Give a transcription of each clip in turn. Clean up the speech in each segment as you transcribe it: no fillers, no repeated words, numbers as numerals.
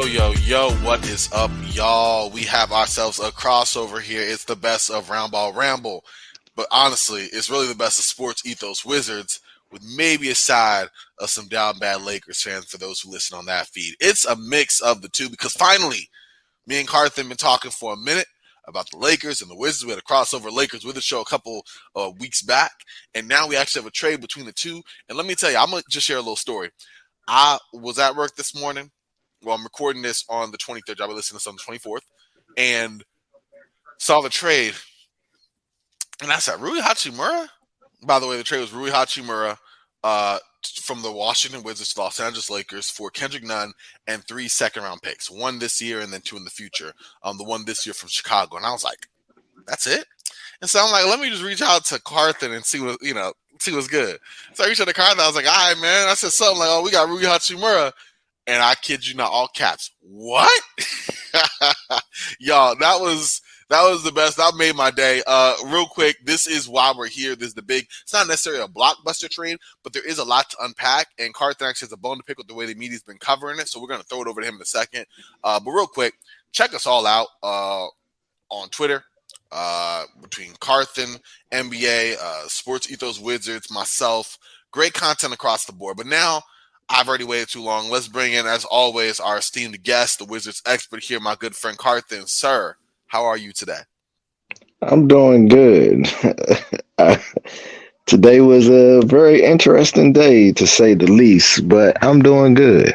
Yo, what is up, y'all? We have ourselves a crossover here. It's the best of Roundball Ramble. But honestly, it's really the best of SportsEthos Wizards with maybe a side of some down bad Lakers fans for those who listen on that feed. It's a mix of the two because finally, me and Carthan been talking for a minute about the Lakers and the Wizards. We had a crossover Lakers-Wizards show a couple weeks back, and now we actually have a trade between the two. And let me tell you, I'm going to just share a little story. I was at work this morning. Well, I'm recording this on the 23rd. I'll be listening to this on the 24th. And saw the trade. And I said, Rui Hachimura? By the way, the trade was Rui Hachimura from the Washington Wizards to Los Angeles Lakers for Kendrick Nunn and 3 second-round picks. 1 this year and then 2 in the future. The 1 this year from Chicago. And I was like, that's it? And so I'm like, let me just reach out to Carthan and see what's good. So I reached out to Carthan. I was like, all right, man. I said something like, we got Rui Hachimura. And I kid you not, all caps. What? Y'all, that was the best. That made my day. Real quick, this is why we're here. This is the big, it's not necessarily a blockbuster trade, but there is a lot to unpack. And Carthan actually has a bone to pick with the way the media's been covering it. So we're going to throw it over to him in a second. But real quick, check us all out on Twitter. Between Carthan, NBA, SportsEthos Wizards, myself. Great content across the board. But now, I've already waited too long. Let's bring in, as always, our esteemed guest, the Wizards expert here, my good friend Carthan. Sir, how are you today? I'm doing good. Today was a very interesting day, to say the least, but I'm doing good.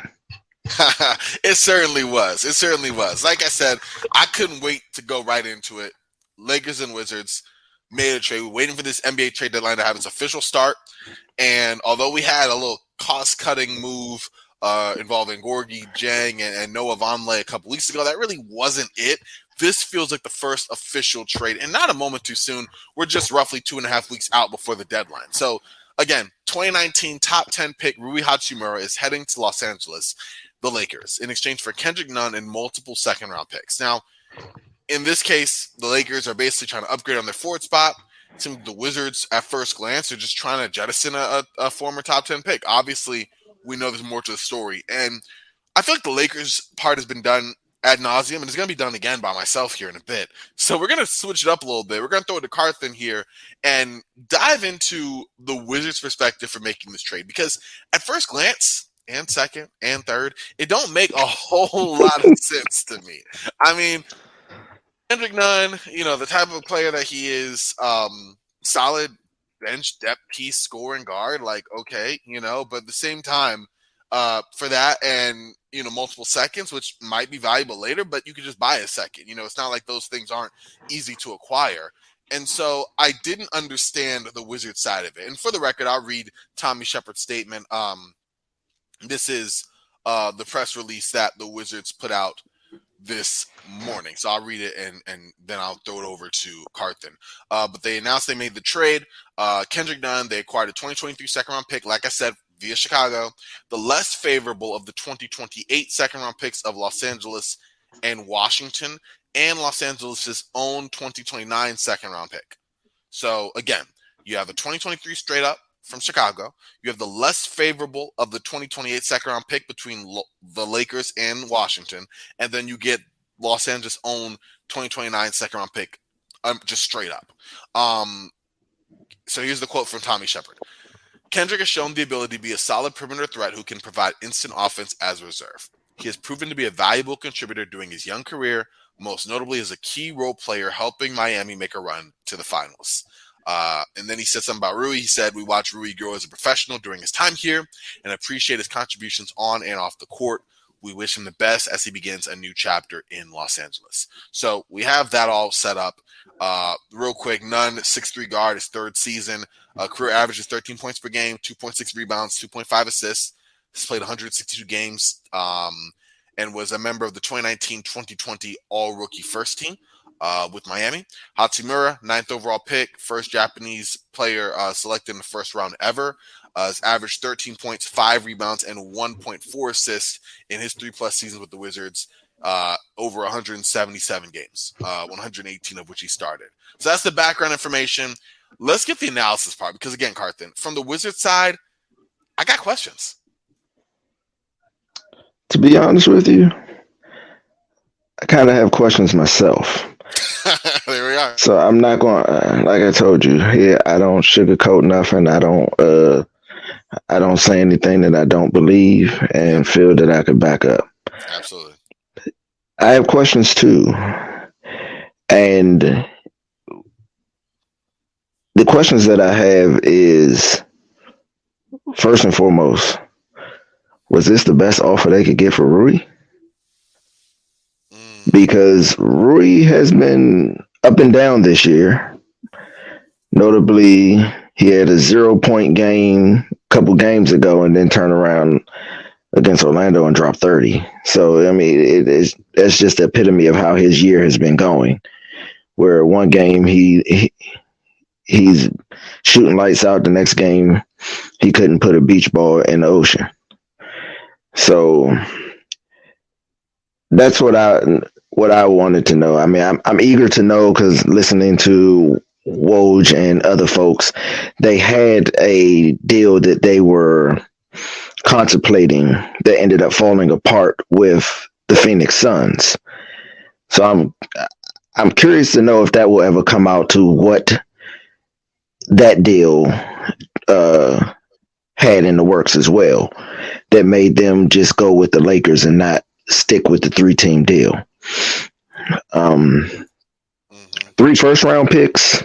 It certainly was. It certainly was. Like I said, I couldn't wait to go right into it. Lakers and Wizards made a trade. We're waiting for this NBA trade deadline to have its official start. And although we had a little cost-cutting move involving Gorgie, Jang, and Noah Vonleh a couple weeks ago, that really wasn't it. This feels like the first official trade, and not a moment too soon. We're just roughly 2.5 weeks out before the deadline. So, again, 2019 top 10 pick Rui Hachimura is heading to Los Angeles, the Lakers, in exchange for Kendrick Nunn and multiple second-round picks. Now, in this case, the Lakers are basically trying to upgrade on their forward spot. Some of the Wizards, at first glance, are just trying to jettison a former top 10 pick. Obviously, we know there's more to the story. And I feel like the Lakers part has been done ad nauseum, and it's going to be done again by myself here in a bit. So we're going to switch it up a little bit. We're going to throw it to Carthan here and dive into the Wizards' perspective for making this trade. Because at first glance, and second, and third, it don't make a whole lot of sense to me. I mean, Kendrick Nunn, the type of player that he is, solid bench depth piece scoring guard, like, okay, but at the same time, for that and, multiple seconds, which might be valuable later, but you could just buy a second. It's not like those things aren't easy to acquire. And so I didn't understand the Wizards side of it. And for the record, I'll read Tommy Shepard's statement. This is the press release that the Wizards put out this morning. So I'll read it and then I'll throw it over to Carthan. But they announced they made the trade. Kendrick Nunn, they acquired a 2023 second-round pick, like I said, via Chicago. The less favorable of the 2028 second-round picks of Los Angeles and Washington, and Los Angeles' own 2029 second-round pick. So, again, you have the 2023 straight up from Chicago. You have the less favorable of the 2028 second-round pick between the Lakers and Washington, and then you get Los Angeles' own 2029 second-round pick just straight up. So here's the quote from Tommy Shepard. Kendrick has shown the ability to be a solid perimeter threat who can provide instant offense as a reserve. He has proven to be a valuable contributor during his young career, most notably as a key role player helping Miami make a run to the finals. And then he said something about Rui. He said, we watched Rui grow as a professional during his time here and appreciate his contributions on and off the court. We wish him the best as he begins a new chapter in Los Angeles. So we have that all set up. Real quick, Nunn, 6'3" guard, his third season. Career average is 13 points per game, 2.6 rebounds, 2.5 assists. He's played 162 games and was a member of the 2019-2020 All-Rookie First Team with Miami. Hachimura, 9th overall pick, first Japanese player selected in the first round ever. Has averaged 13 points, 5 rebounds, and 1.4 assists in his 3+ seasons with the Wizards, over 177 games, 118 of which he started. So that's the background information. Let's get the analysis part because, again, Carthan, from the Wizards side, I got questions. To be honest with you, I kind of have questions myself. There we are. So I'm not going. Like I told you, yeah, I don't sugarcoat nothing. I don't say anything that I don't believe Yep, and feel that I could back up. absolutely. I have questions too, and the questions that I have is first and foremost, was this the best offer they could get for Rui? Mm, Because Rui has been up and down this year. Notably, he had a 0 point game a couple games ago and then turn around against Orlando and drop 30. So, I mean, that's just the epitome of how his year has been going. Where one game he's shooting lights out, the next game he couldn't put a beach ball in the ocean. So that's what I wanted to know. I mean, I'm eager to know because listening to Woj and other folks, they had a deal that they were contemplating that ended up falling apart with the Phoenix Suns. So I'm curious to know if that will ever come out to what that deal uh, had in the works as well that made them just go with the Lakers and not stick with the 3 team deal. Um, hmm 3 first round picks.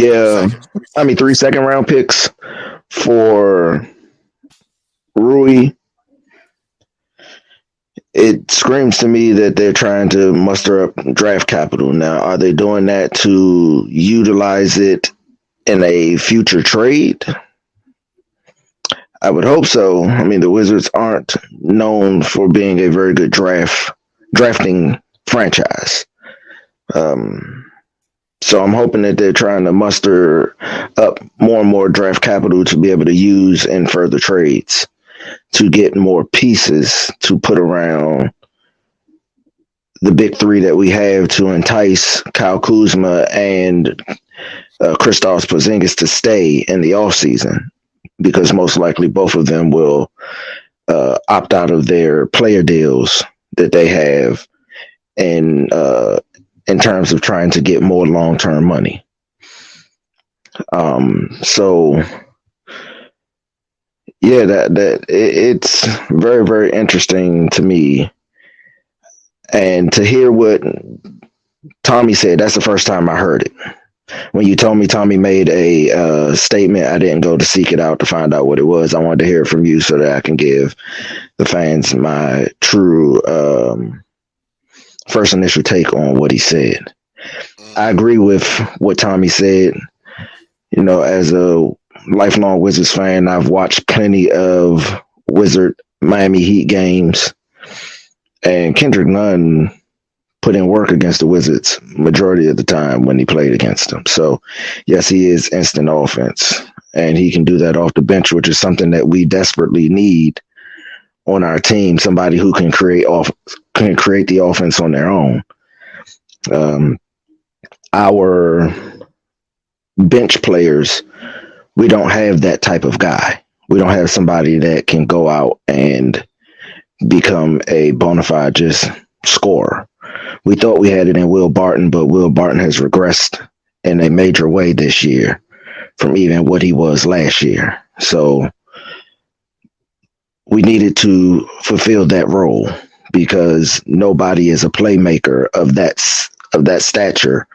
Three Yeah, seconds. Three I mean three seconds. second round picks for Rui. It screams to me that they're trying to muster up draft capital. Now, are they doing that to utilize it in a future trade? I would hope so. I mean, the Wizards aren't known for being a very good drafting franchise. Um, so I'm hoping that they're trying to muster up more and more draft capital to be able to use in further trades to get more pieces to put around the big three that we have to entice Kyle Kuzma and Kristaps Porzingis to stay in the offseason because most likely both of them will opt out of their player deals that they have in terms of trying to get more long term money. So yeah, it's very very interesting to me, and to hear what Tommy said. That's the first time I heard it. When you told me Tommy made a statement, I didn't go to seek it out to find out what it was. I wanted to hear it from you so that I can give the fans my true first initial take on what he said. I hmm agree with what Tommy said. You know, as a lifelong Wizards fan, I've watched plenty of Wizard Miami Heat games, and Kendrick Nunn put in work against the Wizards majority of the time when he played against them. So, yes, he is instant offense, and he can do that off the bench, which is something that we desperately need on our team. Somebody who can create the offense on their own. Um, our bench players, we don't have that type of guy. We don't have somebody that can go out and become a bona fide just scorer. We thought we had it in Will Barton, but Will Barton has regressed in a major way this year from even what he was last year. So we needed to fulfill that role because nobody is a playmaker of that stature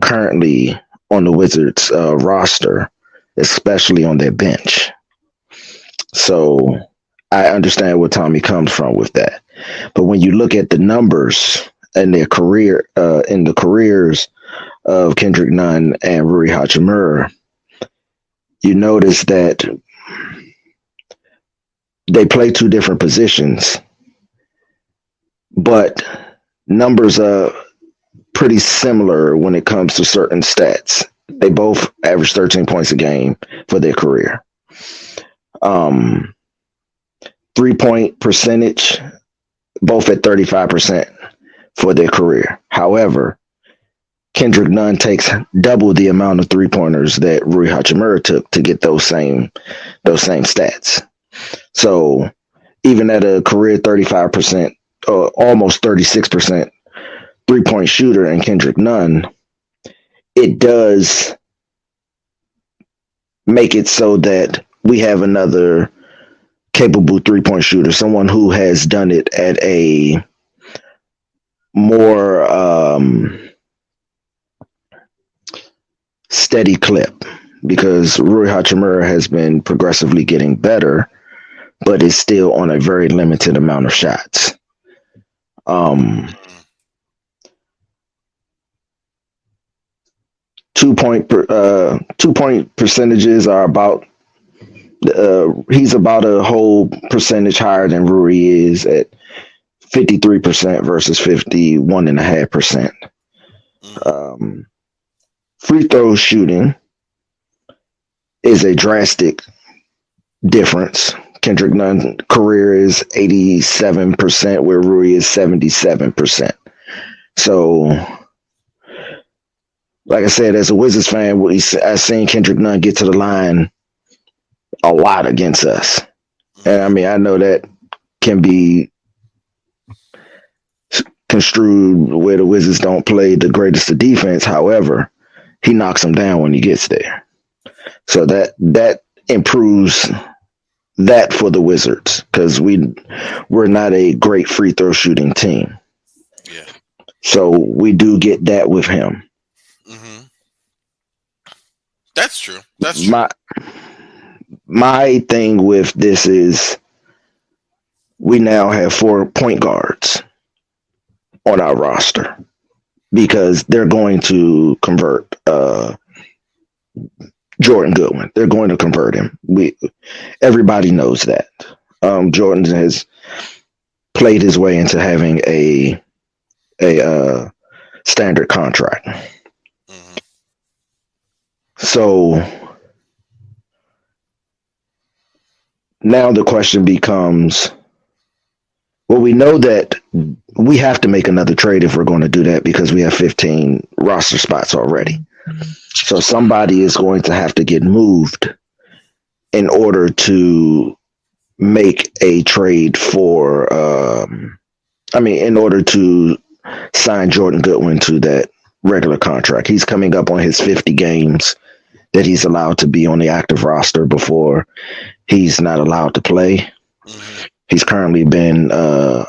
currently on the Wizards roster, especially on their bench. So I understand where Tommy comes from with that. But when you look at the numbers and their career, in the careers of Kendrick Nunn and Rui Hachimura, you notice that they play 2 different positions, but numbers are pretty similar when it comes to certain stats. They both average 13 points a game for their career. Um, 3 point percentage, both at 35% for their career. However, Kendrick Nunn takes double the amount of 3 pointers that Rui Hachimura took to get those same stats. So even at a career 35% almost 36% 3-point shooter in Kendrick Nunn, it does make it so that we have another capable 3-point shooter, someone who has done it at a more steady clip, because Rui Hachimura has been progressively getting better, but is still on a very limited amount of shots. 2-point percentages are about he's about a whole percentage higher than Rui is at 53% versus 51.5%. Free throw shooting is a drastic difference. Kendrick Nunn's career is 87%, where Rui is 77%. So, like I said, as a Wizards fan, I've seen Kendrick Nunn get to the line a lot against us. And I mean, I know that can be construed where the Wizards don't play the greatest of defense. However, he knocks them down when he gets there. So that improves that for the Wizards, because we're not a great free throw shooting team. Yeah. So we do get that with him. Mm-hmm. That's true. That's true. My thing with this is we now have 4 point guards on our roster, because they're going to convert Jordan Goodwin. They're going to convert him. Everybody knows that. Jordan has played his way into having a standard contract. Mm-hmm. So now the question becomes, well, we know that we have to make another trade if we're going to do that, because we have 15 roster spots already. So somebody is going to have to get moved in order to make a trade for, in order to sign Jordan Goodwin to that regular contract. He's coming up on his 50 games that he's allowed to be on the active roster before he's not allowed to play. Mm-hmm. He's currently been, I'm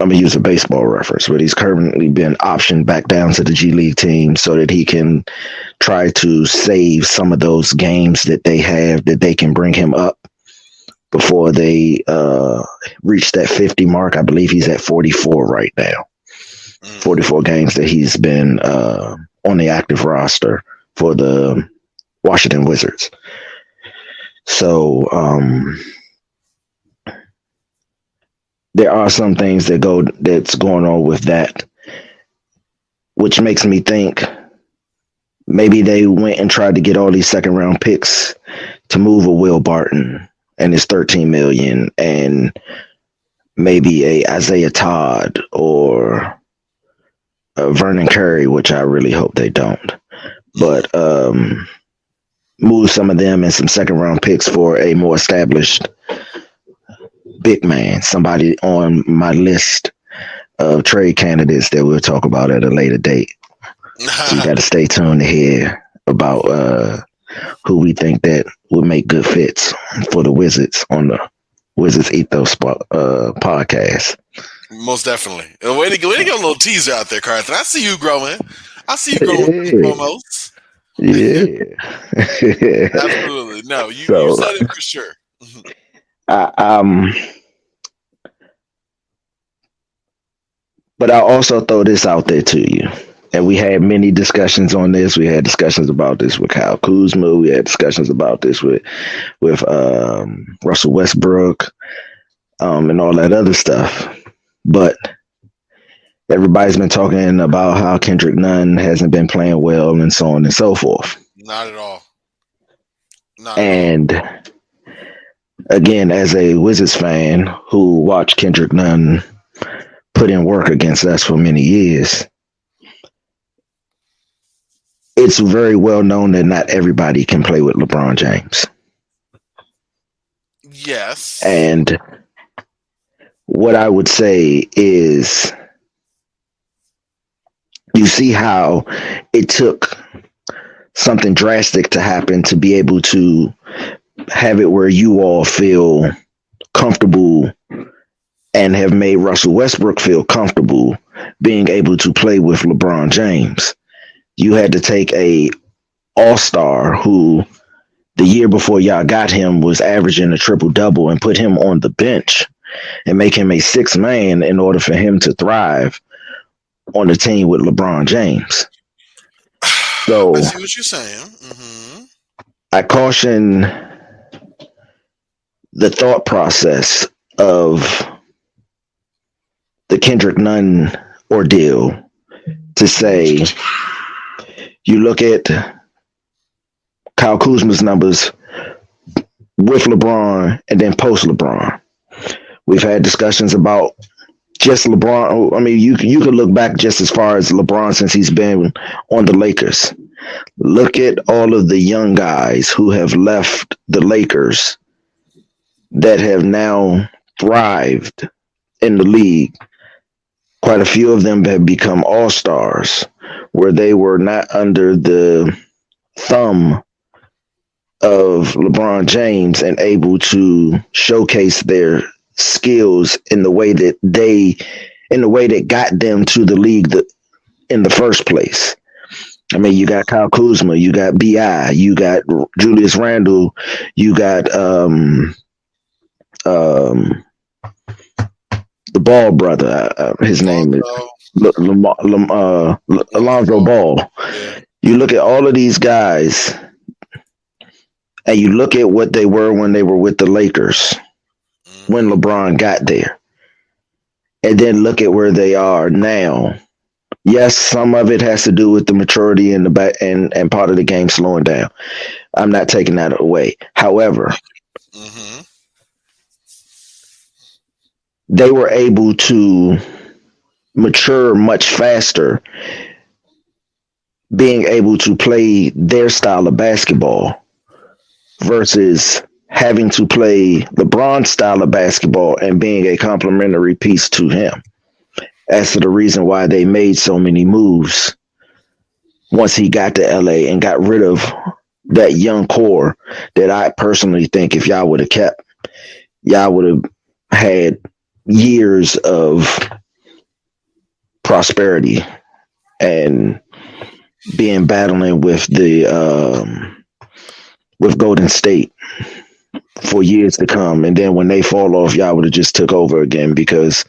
going to use a baseball reference, but he's currently been optioned back down to the G League team so that he can try to save some of those games that they have, that they can bring him up before they reach that 50 mark. I believe he's at 44 right now. 44 games that he's been on the active roster for the Washington Wizards. So there are some things that's going on with that, which makes me think maybe they went and tried to get all these second round picks to move a Will Barton and his $13 million, and maybe a Isaiah Todd or a Vernon Curry, which I really hope they don't, but move some of them and some second round picks for a more established big man, somebody on my list of trade candidates that we'll talk about at a later date. So you got to stay tuned to hear about who we think that would make good fits for the Wizards on the Wizards Ethos podcast. Most definitely. Way to get a little teaser out there, Carthan. I see you growing. I see you growing with promos. Yeah. Absolutely. No, you said it for sure. But I'll also throw this out there to you. And we had many discussions on this. We had discussions about this with Kyle Kuzma. We had discussions about this with Russell Westbrook, and all that other stuff. But everybody's been talking about how Kendrick Nunn hasn't been playing well and so on and so forth. Not at all. And again, as a Wizards fan who watched Kendrick Nunn put in work against us for many years, it's very well known that not everybody can play with LeBron James. Yes. And what I would say is you see how it took something drastic to happen to be able to have it where you all feel comfortable and have made Russell Westbrook feel comfortable being able to play with LeBron James. You had to take a all-star who the year before y'all got him was averaging a triple-double and put him on the bench and make him a sixth man in order for him to thrive on the team with LeBron James. So I see what you're saying. Mm-hmm. I caution the thought process of the Kendrick Nunn ordeal to say, you look at Kyle Kuzma's numbers with LeBron and then post LeBron. We've had discussions about just LeBron. I mean, you could look back just as far as LeBron since he's been on the Lakers. Look at all of the young guys who have left the Lakers that have now thrived in the league. Quite a few of them have become all-stars where they were not under the thumb of LeBron James and able to showcase their skills in the way that got them to the league in the first place. I mean, you got Kyle Kuzma, you got B.I., you got Julius Randle, you got the Ball brother. His name is Alonzo Ball. You look at all of these guys, and you look at what they were when they were with the Lakers, when LeBron got there, and then look at where they are now. Yes, some of it has to do with the maturity and the back and part of the game slowing down. I'm not taking that away. However, they were able to mature much faster, being able to play their style of basketball versus having to play LeBron's style of basketball and being a complementary piece to him. As to the reason why they made so many moves once he got to LA and got rid of that young core that I personally think if y'all would have kept, y'all would have had years of prosperity and being battling with with Golden State for years to come. And then when they fall off, y'all would have just took over again because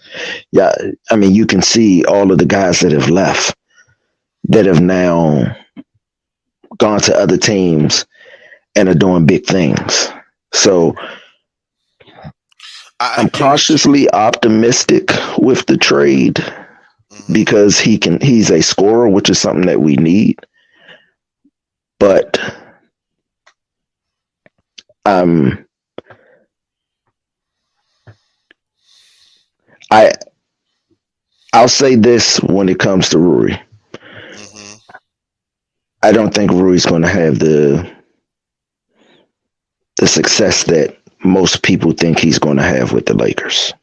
I mean, you can see all of the guys that have left that have now gone to other teams and are doing big things. So I'm cautiously optimistic with the trade because he's a scorer, which is something that we need. But I'll say this when it comes to Rui. I don't think Rui's going to have the success that most people think he's going to have with the Lakers.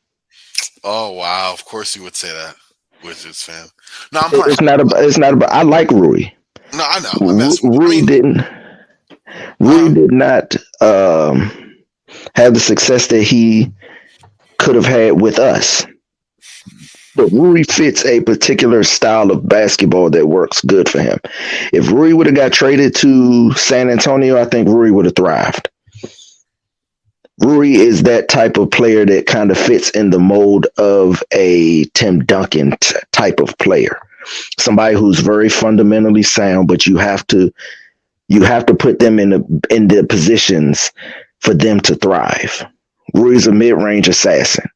Oh wow! Of course you would say that, Wizards fan. No, it's not about. I like Rui. No, I know. Rui did not have the success that he could have had with us. But Rui fits a particular style of basketball that works good for him. If Rui would have got traded to San Antonio, I think Rui would have thrived. Rui is that type of player that kind of fits in the mold of a Tim Duncan type of player. Somebody who's very fundamentally sound, but you have to put them in the positions for them to thrive. Rui's a mid-range assassin.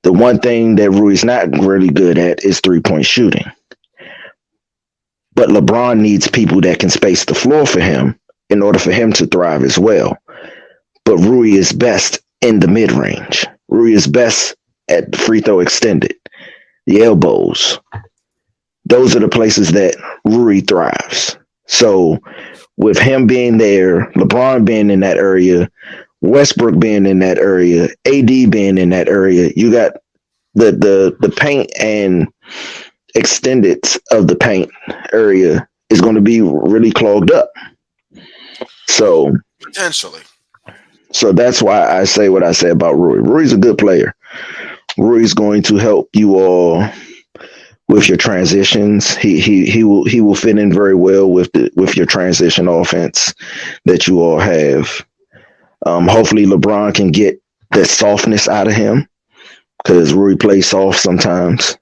The one thing that Rui's not really good at is three-point shooting. But LeBron needs people that can space the floor for him in order for him to thrive as well. But Rui is best in the mid-range. Rui is best at the free throw extended, the elbows. Those are the places that Rui thrives. So with him being there, LeBron being in that area, Westbrook being in that area, AD being in that area, you got the paint and extended of the paint area is going to be really clogged up. So Potentially. So that's why I say what I say about Rui. Rui's a good player. Rui's going to help you all with your transitions. He will fit in very well with your transition offense that you all have. Hopefully LeBron can get that softness out of him because Rui plays soft sometimes.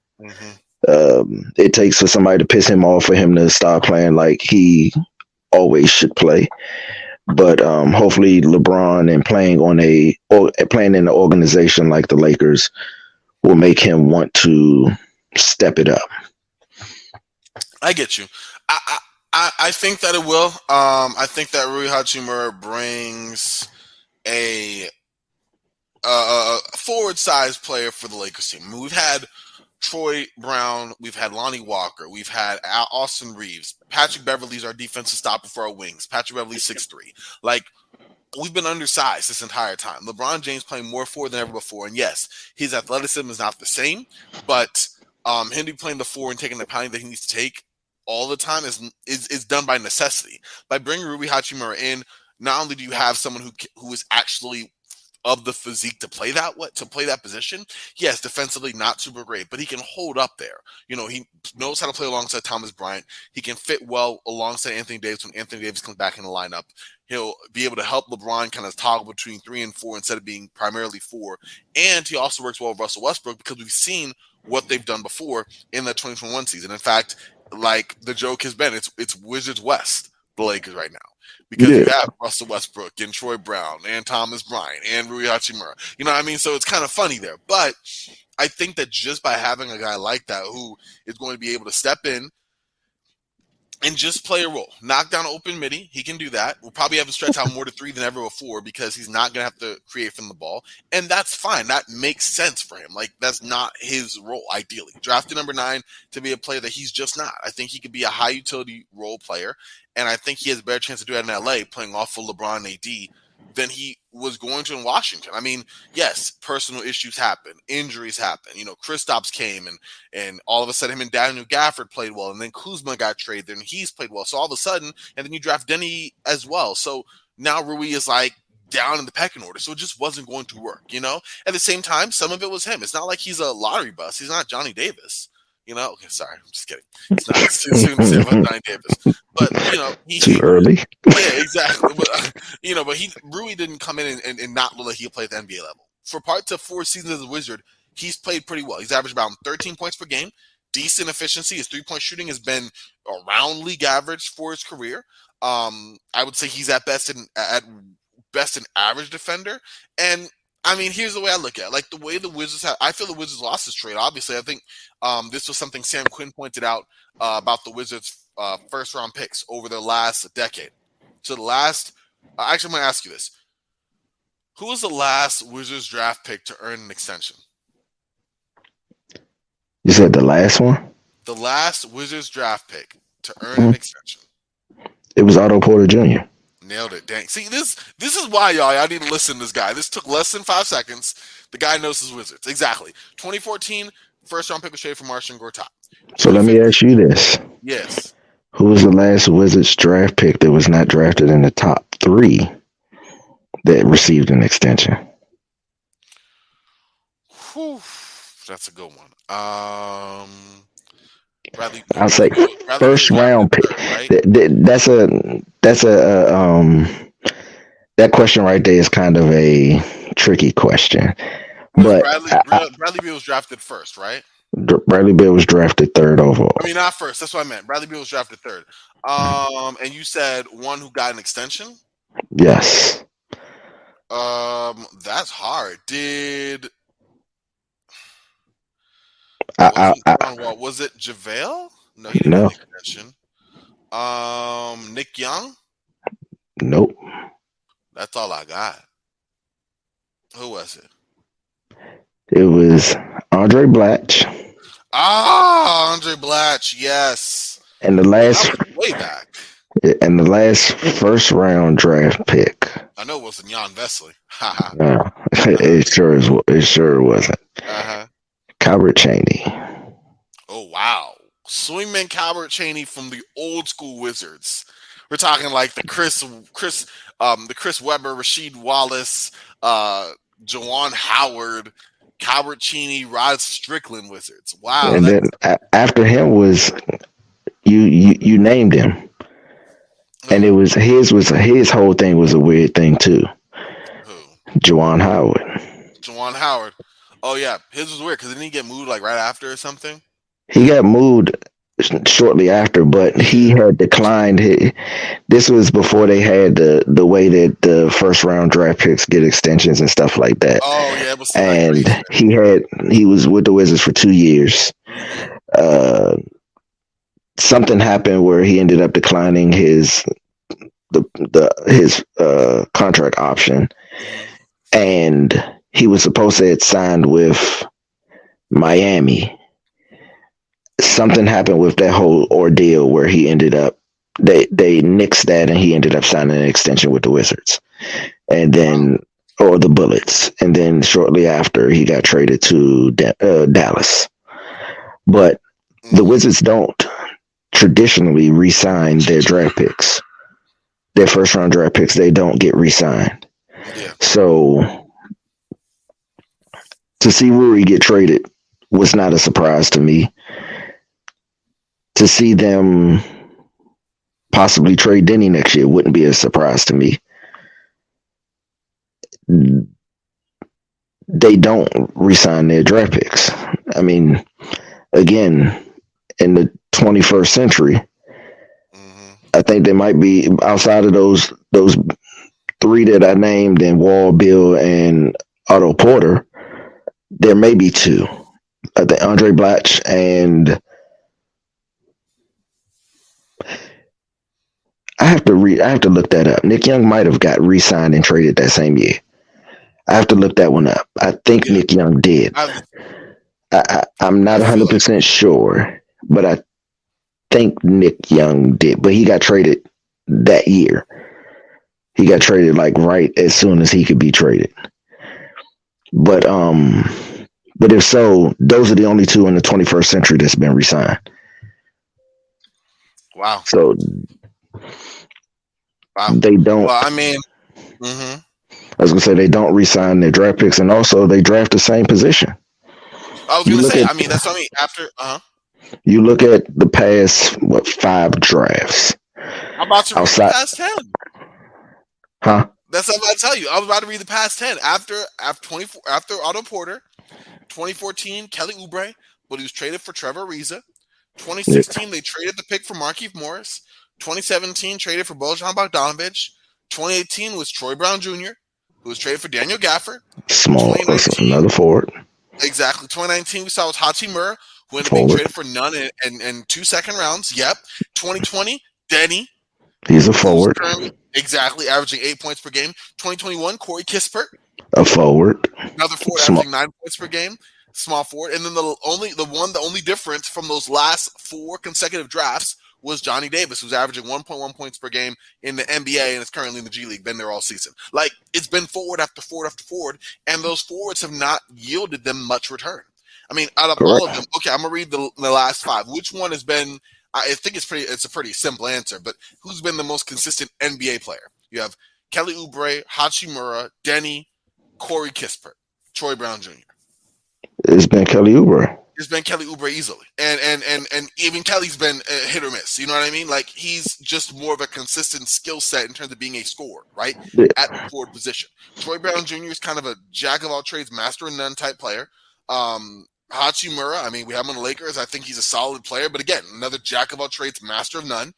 It takes for somebody to piss him off for him to start playing like he always should play. But hopefully LeBron and playing in an organization like the Lakers will make him want to step it up. I get you. I think that it will. I think that Rui Hachimura brings a forward-sized player for the Lakers team. I mean, we've had Troy Brown, we've had Lonnie Walker, we've had Austin Reeves. Patrick Beverley's our defensive stopper for our wings. Patrick Beverley's 6'3". Like, we've been undersized this entire time. LeBron James playing more forward than ever before. And yes, his athleticism is not the same, but him playing the 4 and taking the pounding that he needs to take all the time is done by necessity. By bringing Rui Hachimura in, not only do you have someone who is actually of the physique to play that position. Yes, defensively not super great, but he can hold up there. You know, he knows how to play alongside Thomas Bryant. He can fit well alongside Anthony Davis when Anthony Davis comes back in the lineup. He'll be able to help LeBron kind of toggle between 3 and 4 instead of being primarily 4. And he also works well with Russell Westbrook because we've seen what they've done before in the 2021 season. In fact, like the joke has been, it's Wizards West, the Lakers right now. Because you have Russell Westbrook and Troy Brown and Thomas Bryant and Rui Hachimura. You know what I mean? So it's kind of funny there. But I think that just by having a guy like that who is going to be able to step in and just play a role, knock down an open midi, he can do that. We'll probably have to stretch out more to 3 than ever before because he's not going to have to create from the ball. And that's fine. That makes sense for him. Like, that's not his role, ideally. Drafted number 9 to be a player that he's just not. I think he could be a high utility role player. And I think he has a better chance to do that in LA playing off of LeBron and AD than he was going to in Washington. I mean, yes, personal issues happen, injuries happen. You know, Kristaps came and all of a sudden him and Daniel Gafford played well, and then Kuzma got traded and he's played well. So all of a sudden, and then you draft Denny as well. So now Rui is like down in the pecking order. So it just wasn't going to work, you know? At the same time, some of it was him. It's not like he's a lottery bust. He's not Johnny Davis. You know, okay, sorry, I'm just kidding. It's not too soon to say about Johnny Davis, but you know, too early. Yeah, exactly. But you know, Rui didn't come in and not look like he played at the NBA level. For parts of 4 seasons as a Wizard, he's played pretty well. He's averaged about 13 points per game, decent efficiency. His 3-point shooting has been around league average for his career. I would say he's at best an average defender. And I mean, here's the way I look at it. Like, the way the Wizards I feel the Wizards lost this trade. Obviously, I think this was something Sam Quinn pointed out about the Wizards' first-round picks over the last decade. So actually, I'm going to ask you this. Who was the last Wizards draft pick to earn an extension? You said the last one? The last Wizards draft pick to earn an extension. It was Otto Porter Jr. Nailed it. Dang. See, this is why, y'all need to listen to this guy. This took less than 5 seconds. The guy knows his Wizards. Exactly. 2014, first-round pick was traded for Marcin Gortat. So let me ask you this. Yes. Who was the last Wizards draft pick that was not drafted in the top 3 that received an extension? Whew, that's a good one. I'll say first round pick. Right? That question right there is kind of a tricky question. But Bradley Beal was drafted first, right? Bradley Beal was drafted 3rd overall. I mean, not first. That's what I meant. Bradley Beal was drafted 3rd. And you said one who got an extension? Yes. That's hard. Was it JaVale? No, he didn't get an extension. Nick Young? Nope. That's all I got. Who was it? It was Andre Blatch. Andre Blatch, yes. And the last way back. And the last first round draft pick. I know it wasn't Jan Vesley. Haha. No, it sure is. It sure wasn't. Uh-huh. Calvert Cheney. Oh wow. Swingman Calvert Cheney from the old school Wizards. We're talking like the Chris Webber, Rasheed Wallace, Jawan Howard, Calvert Cheney, Rod Strickland Wizards. Wow, And then after him was you named him, and it was his whole thing was a weird thing too. who? Jawan Howard. Jawan Howard. Oh yeah, his was weird because didn't he get moved like right after or something? He got moved shortly after, but he had declined. This was before they had the way that the first round draft picks get extensions and stuff like that. Oh yeah, it was And he was with the Wizards for 2 years. Something happened where he ended up declining his contract option, and he was supposed to have signed with Miami. Something happened with that whole ordeal where he ended up they nixed that, and he ended up signing an extension with the Wizards, and then or the Bullets, and then shortly after he got traded to Dallas. But the Wizards don't traditionally re-sign their draft picks. Their first round draft picks, they don't get re-signed. Yeah. So to see Rui get traded was not a surprise to me. To see them possibly trade Denny next year wouldn't be a surprise to me. They don't re-sign their draft picks. I mean, again, in the 21st century, I think there might be, outside of those three that I named, and Wall, Bill, and Otto Porter, there may be two. I think Andre Blatch and I have to look that up. Nick Young might have got re-signed and traded that same year. I have to look that one up. I think Nick Young did. I'm not 100% sure, but I think Nick Young did. But he got traded that year. He got traded like right as soon as he could be traded. But if so, those are the only two in the 21st century that's been re-signed. Wow. So they don't. Well, I mean, I was gonna say they don't re-sign their draft picks, and also they draft the same position. I was gonna say, I mean, that's what I mean. After, you look at the past 5 drafts. I'm about to read the past 10. Huh? That's what I'm about to tell you. I was about to read the past 10. After Otto Porter, 2014 Kelly Oubre, but he was traded for Trevor Ariza. 2016 they traded the pick for Markieff Morris. 2017 traded for Bojan Bogdanovic. 2018 was Troy Brown Jr., who was traded for Daniel Gafford. Small, another forward. Exactly. 2019 we saw was Hachimura, who ended up being traded for none and 2 second rounds. Yep. 2020 Denny. He's a forward. Exactly, averaging 8 points per game. 2021 Corey Kispert. A forward. Another forward, averaging 9 points per game. Small forward. And then the only difference from those last 4 consecutive drafts was Johnny Davis, who's averaging 1.1 points per game in the NBA and is currently in the G League, been there all season. Like, it's been forward after forward after forward, and those forwards have not yielded them much return. I mean, out of all of them, okay, I'm going to read the last 5. Which one has been, I think it's a pretty simple answer, but who's been the most consistent NBA player? You have Kelly Oubre, Hachimura, Denny, Corey Kispert, Troy Brown Jr. It's been Kelly Oubre. It's been Kelly Oubre easily, and even Kelly's been hit or miss. You know what I mean? Like, he's just more of a consistent skill set in terms of being a scorer, right? Yeah. At the forward position. Troy Brown Jr. is kind of a jack of all trades, master of none type player. Hachimura, I mean, we have him on the Lakers. I think he's a solid player, but again, another jack of all trades, master of none.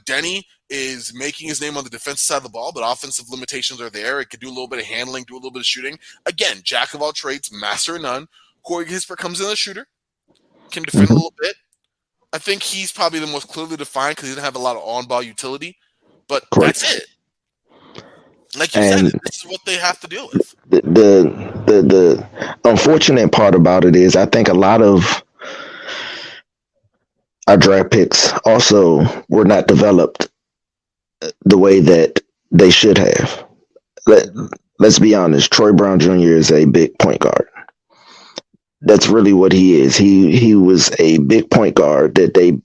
Denny is making his name on the defensive side of the ball, but offensive limitations are there. It could do a little bit of handling, do a little bit of shooting. Again, jack of all trades, master of none. Corey Kispert comes in as a shooter, can defend a little bit. I think he's probably the most clearly defined because he doesn't have a lot of on-ball utility, but that's it. Like you said, this is what they have to deal with. The unfortunate part about it is I think a lot of our draft picks also were not developed the way that they should have. Let, let's be honest. Troy Brown Jr. is a big point guard. That's really what he is. He was a big point guard that they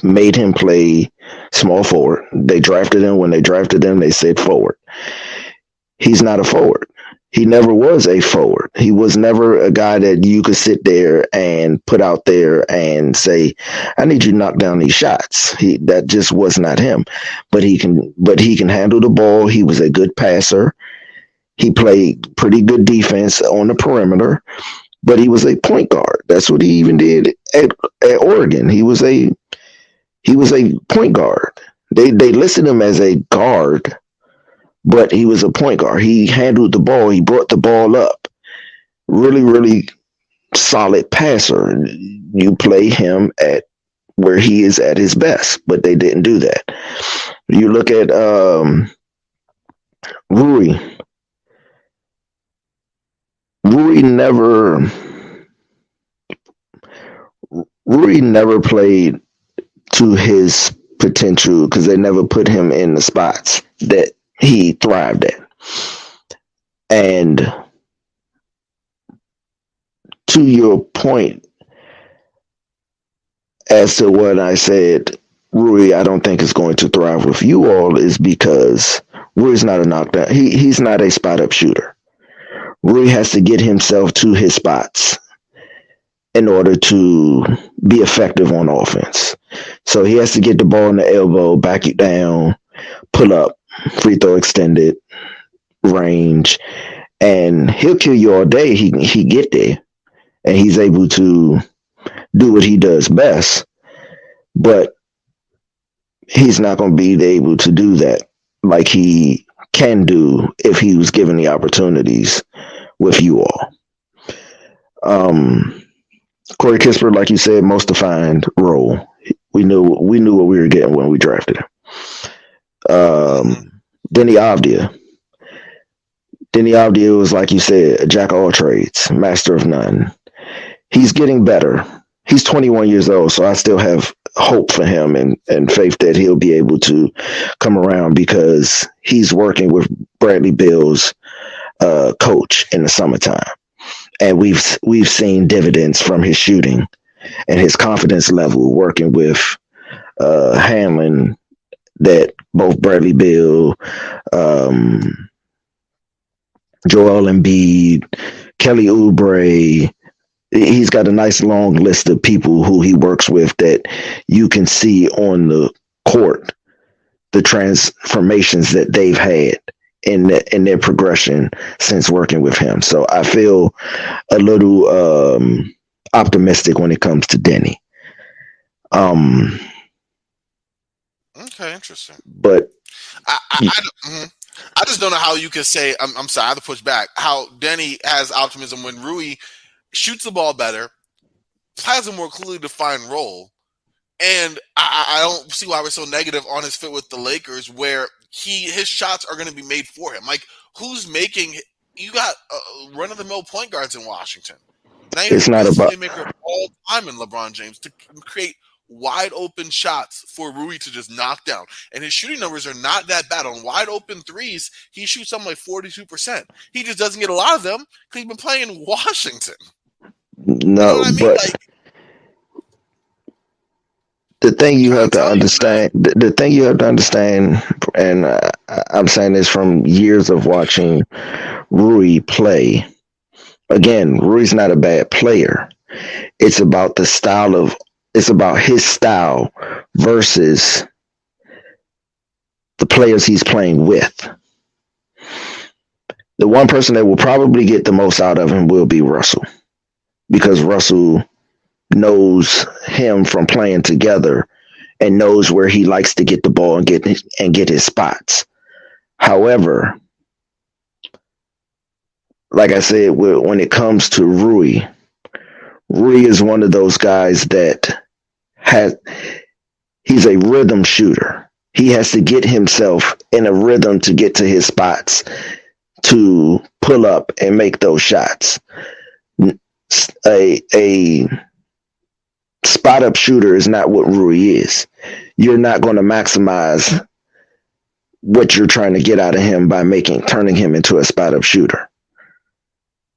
made him play small forward. They drafted him. When they drafted him, they said forward. He's not a forward. He never was a forward. He was never a guy that you could sit there and put out there and say, "I need you to knock down these shots." That just was not him. But he can handle the ball. He was a good passer. He played pretty good defense on the perimeter. But he was a point guard. That's what he even did at Oregon. He was a point guard. They listed him as a guard, but he was a point guard. He handled the ball. He brought the ball up. Really, really solid passer. You play him at where he is at his best, but they didn't do that. You look at Rui. Rui never played to his potential because they never put him in the spots that he thrived at. And to your point as to what I said, Rui, I don't think is going to thrive with you all is because Rui's not a knockdown. He's not a spot up shooter. Rui has to get himself to his spots in order to be effective on offense. So he has to get the ball in the elbow, back it down, pull up, free throw extended, range, and he'll kill you all day. He get there, and he's able to do what he does best, but he's not going to be able to do that like he can do if he was given the opportunities with you all. Corey Kispert, like you said, most defined role. We knew what we were getting when we drafted him. Denny Avdia. Denny Avdia was, like you said, a jack of all trades, master of none. He's getting better. He's 21 years old, so I still have hope for him and faith that he'll be able to come around because he's working with Bradley Beal's coach in the summertime. And we've seen dividends from his shooting and his confidence level working with Hanlon that both Bradley Beal, Joel Embiid, Kelly Oubre, he's got a nice long list of people who he works with that you can see on the court the transformations that they've had in their progression since working with him. So I feel a little optimistic when it comes to Denny. Okay, interesting. But I just don't know how you could say, I'm sorry, I have to push back, how Denny has optimism when Rui shoots the ball better, has a more clearly defined role, and I don't see why we're so negative on his fit with the Lakers, where his shots are going to be made for him. Like, who's making? You got run-of-the-mill point guards in Washington. Now it's not about playmaker all time in LeBron James to create wide open shots for Rui to just knock down. And his shooting numbers are not that bad. On wide open threes, he shoots something like 42%. He just doesn't get a lot of them because he's been playing in Washington. No, you know what I mean? But like, the thing you have to understand, and I'm saying this from years of watching Rui play. Again, Rui's not a bad player. It's about his style versus the players he's playing with. The one person that will probably get the most out of him will be Russell, because Russell knows him from playing together and knows where he likes to get the ball and get his spots. However, like I said, when it comes to Rui is one of those guys that he's a rhythm shooter. He has to get himself in a rhythm to get to his spots, to pull up and make those shots. A spot up shooter is not what Rui is. You're not going to maximize what you're trying to get out of him by turning him into a spot up shooter.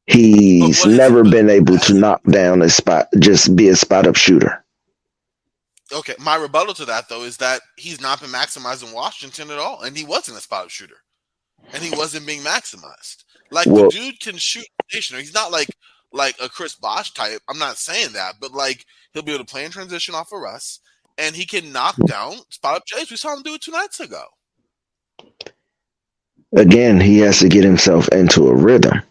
He's never been able to knock down a spot, just be a spot up shooter. Okay, my rebuttal to that though is that he's not been maximized in Washington at all, and he wasn't a spot up shooter, and he wasn't being maximized. Like, the dude can shoot stationary. He's not like a Chris Bosh type. I'm not saying that, but like, he'll be able to play in transition off of Russ, and he can knock down spot up Jays. We saw him do it 2 nights ago. Again, he has to get himself into a rhythm.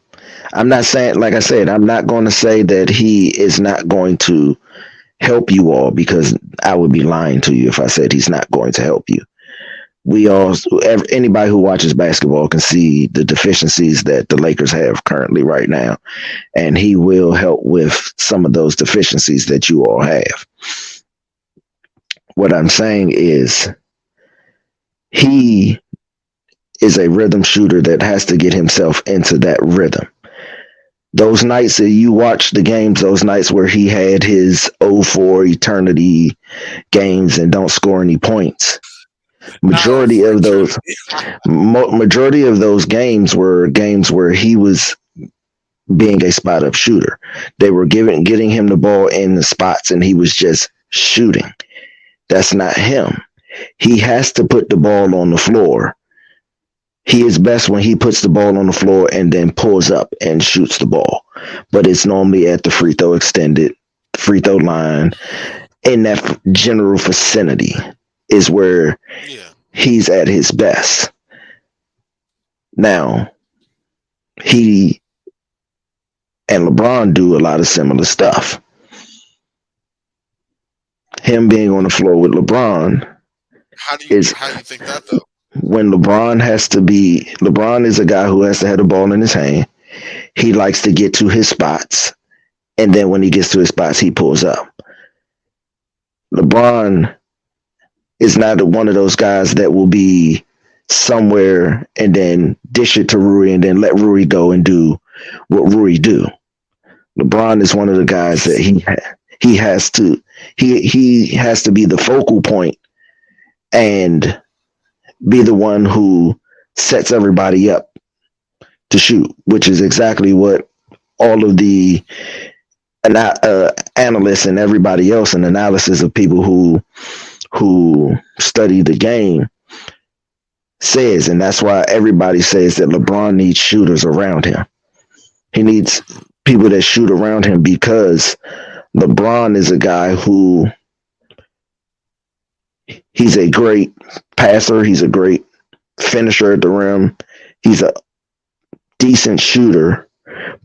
I'm not saying, like I said, I'm not going to say that he is not going to help you all, because I would be lying to you if I said he's not going to help you. Anybody who watches basketball can see the deficiencies that the Lakers have currently right now, and he will help with some of those deficiencies that you all have. What I'm saying is, he is a rhythm shooter that has to get himself into that rhythm. Those nights that you watch the games, those nights where he had his 0-4 eternity games and don't score any points, majority of those games were games where he was being a spot up shooter. They were getting him the ball in the spots, and he was just shooting. That's not him. He has to put the ball on the floor. He is best when he puts the ball on the floor and then pulls up and shoots the ball. But it's normally at the free throw line, in that general vicinity is where he's at his best. Now, he and LeBron do a lot of similar stuff. Him being on the floor with LeBron, how do you think that though? When LeBron is a guy who has to have the ball in his hand. He likes to get to his spots, and then when he gets to his spots, he pulls up. LeBron is not one of those guys that will be somewhere and then dish it to Rui and then let Rui go and do what Rui do. LeBron is one of the guys that he has to be the focal point and be the one who sets everybody up to shoot, which is exactly what all of the analysts and everybody else and analysis of people who study the game says. And that's why everybody says that LeBron needs shooters around him. He needs people that shoot around him, because LeBron is a guy who, he's a great passer. He's a great finisher at the rim. He's a decent shooter,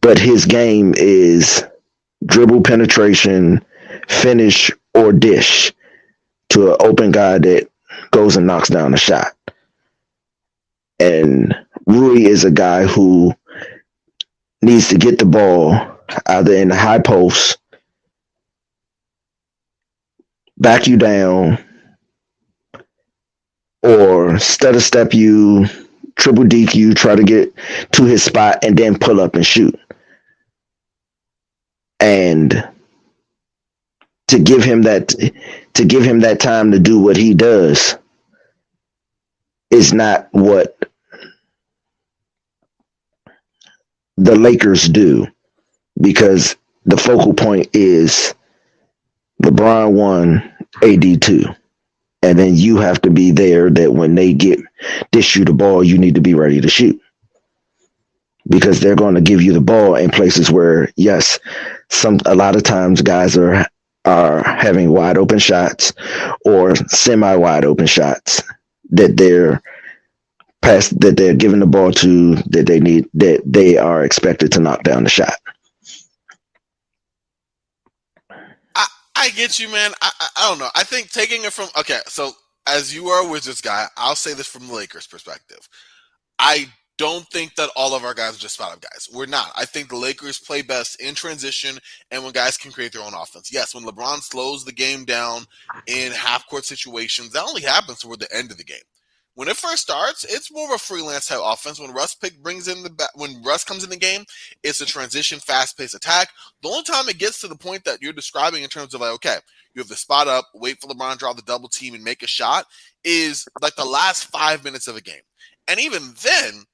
but his game is dribble penetration, finish, or dish to an open guy that goes and knocks down a shot. And Rui is a guy who needs to get the ball either in the high post, back you down, or stutter step you, triple deke you, try to get to his spot, and then pull up and shoot. And to give him that time to do what he does is not what the Lakers do, because the focal point is LeBron 1, AD 2. And then you have to be there that when they dish you the ball, you need to be ready to shoot. Because they're going to give you the ball in places where, yes, a lot of times guys are having wide open shots or semi wide open shots that they're giving the ball to, that they are expected to knock down the shot. I get you, man. I don't know. I think taking it from, okay, so as you are a Wizards guy, I'll say this from the Lakers' perspective. I don't think that all of our guys are just spot-up guys. We're not. I think the Lakers play best in transition and when guys can create their own offense. Yes, when LeBron slows the game down in half-court situations, that only happens toward the end of the game. When it first starts, it's more of a freelance type offense. When when Russ comes in the game, it's a transition, fast-paced attack. The only time it gets to the point that you're describing in terms of like, okay, you have the spot up, wait for LeBron to draw the double team and make a shot, is like the last 5 minutes of a game. And even then,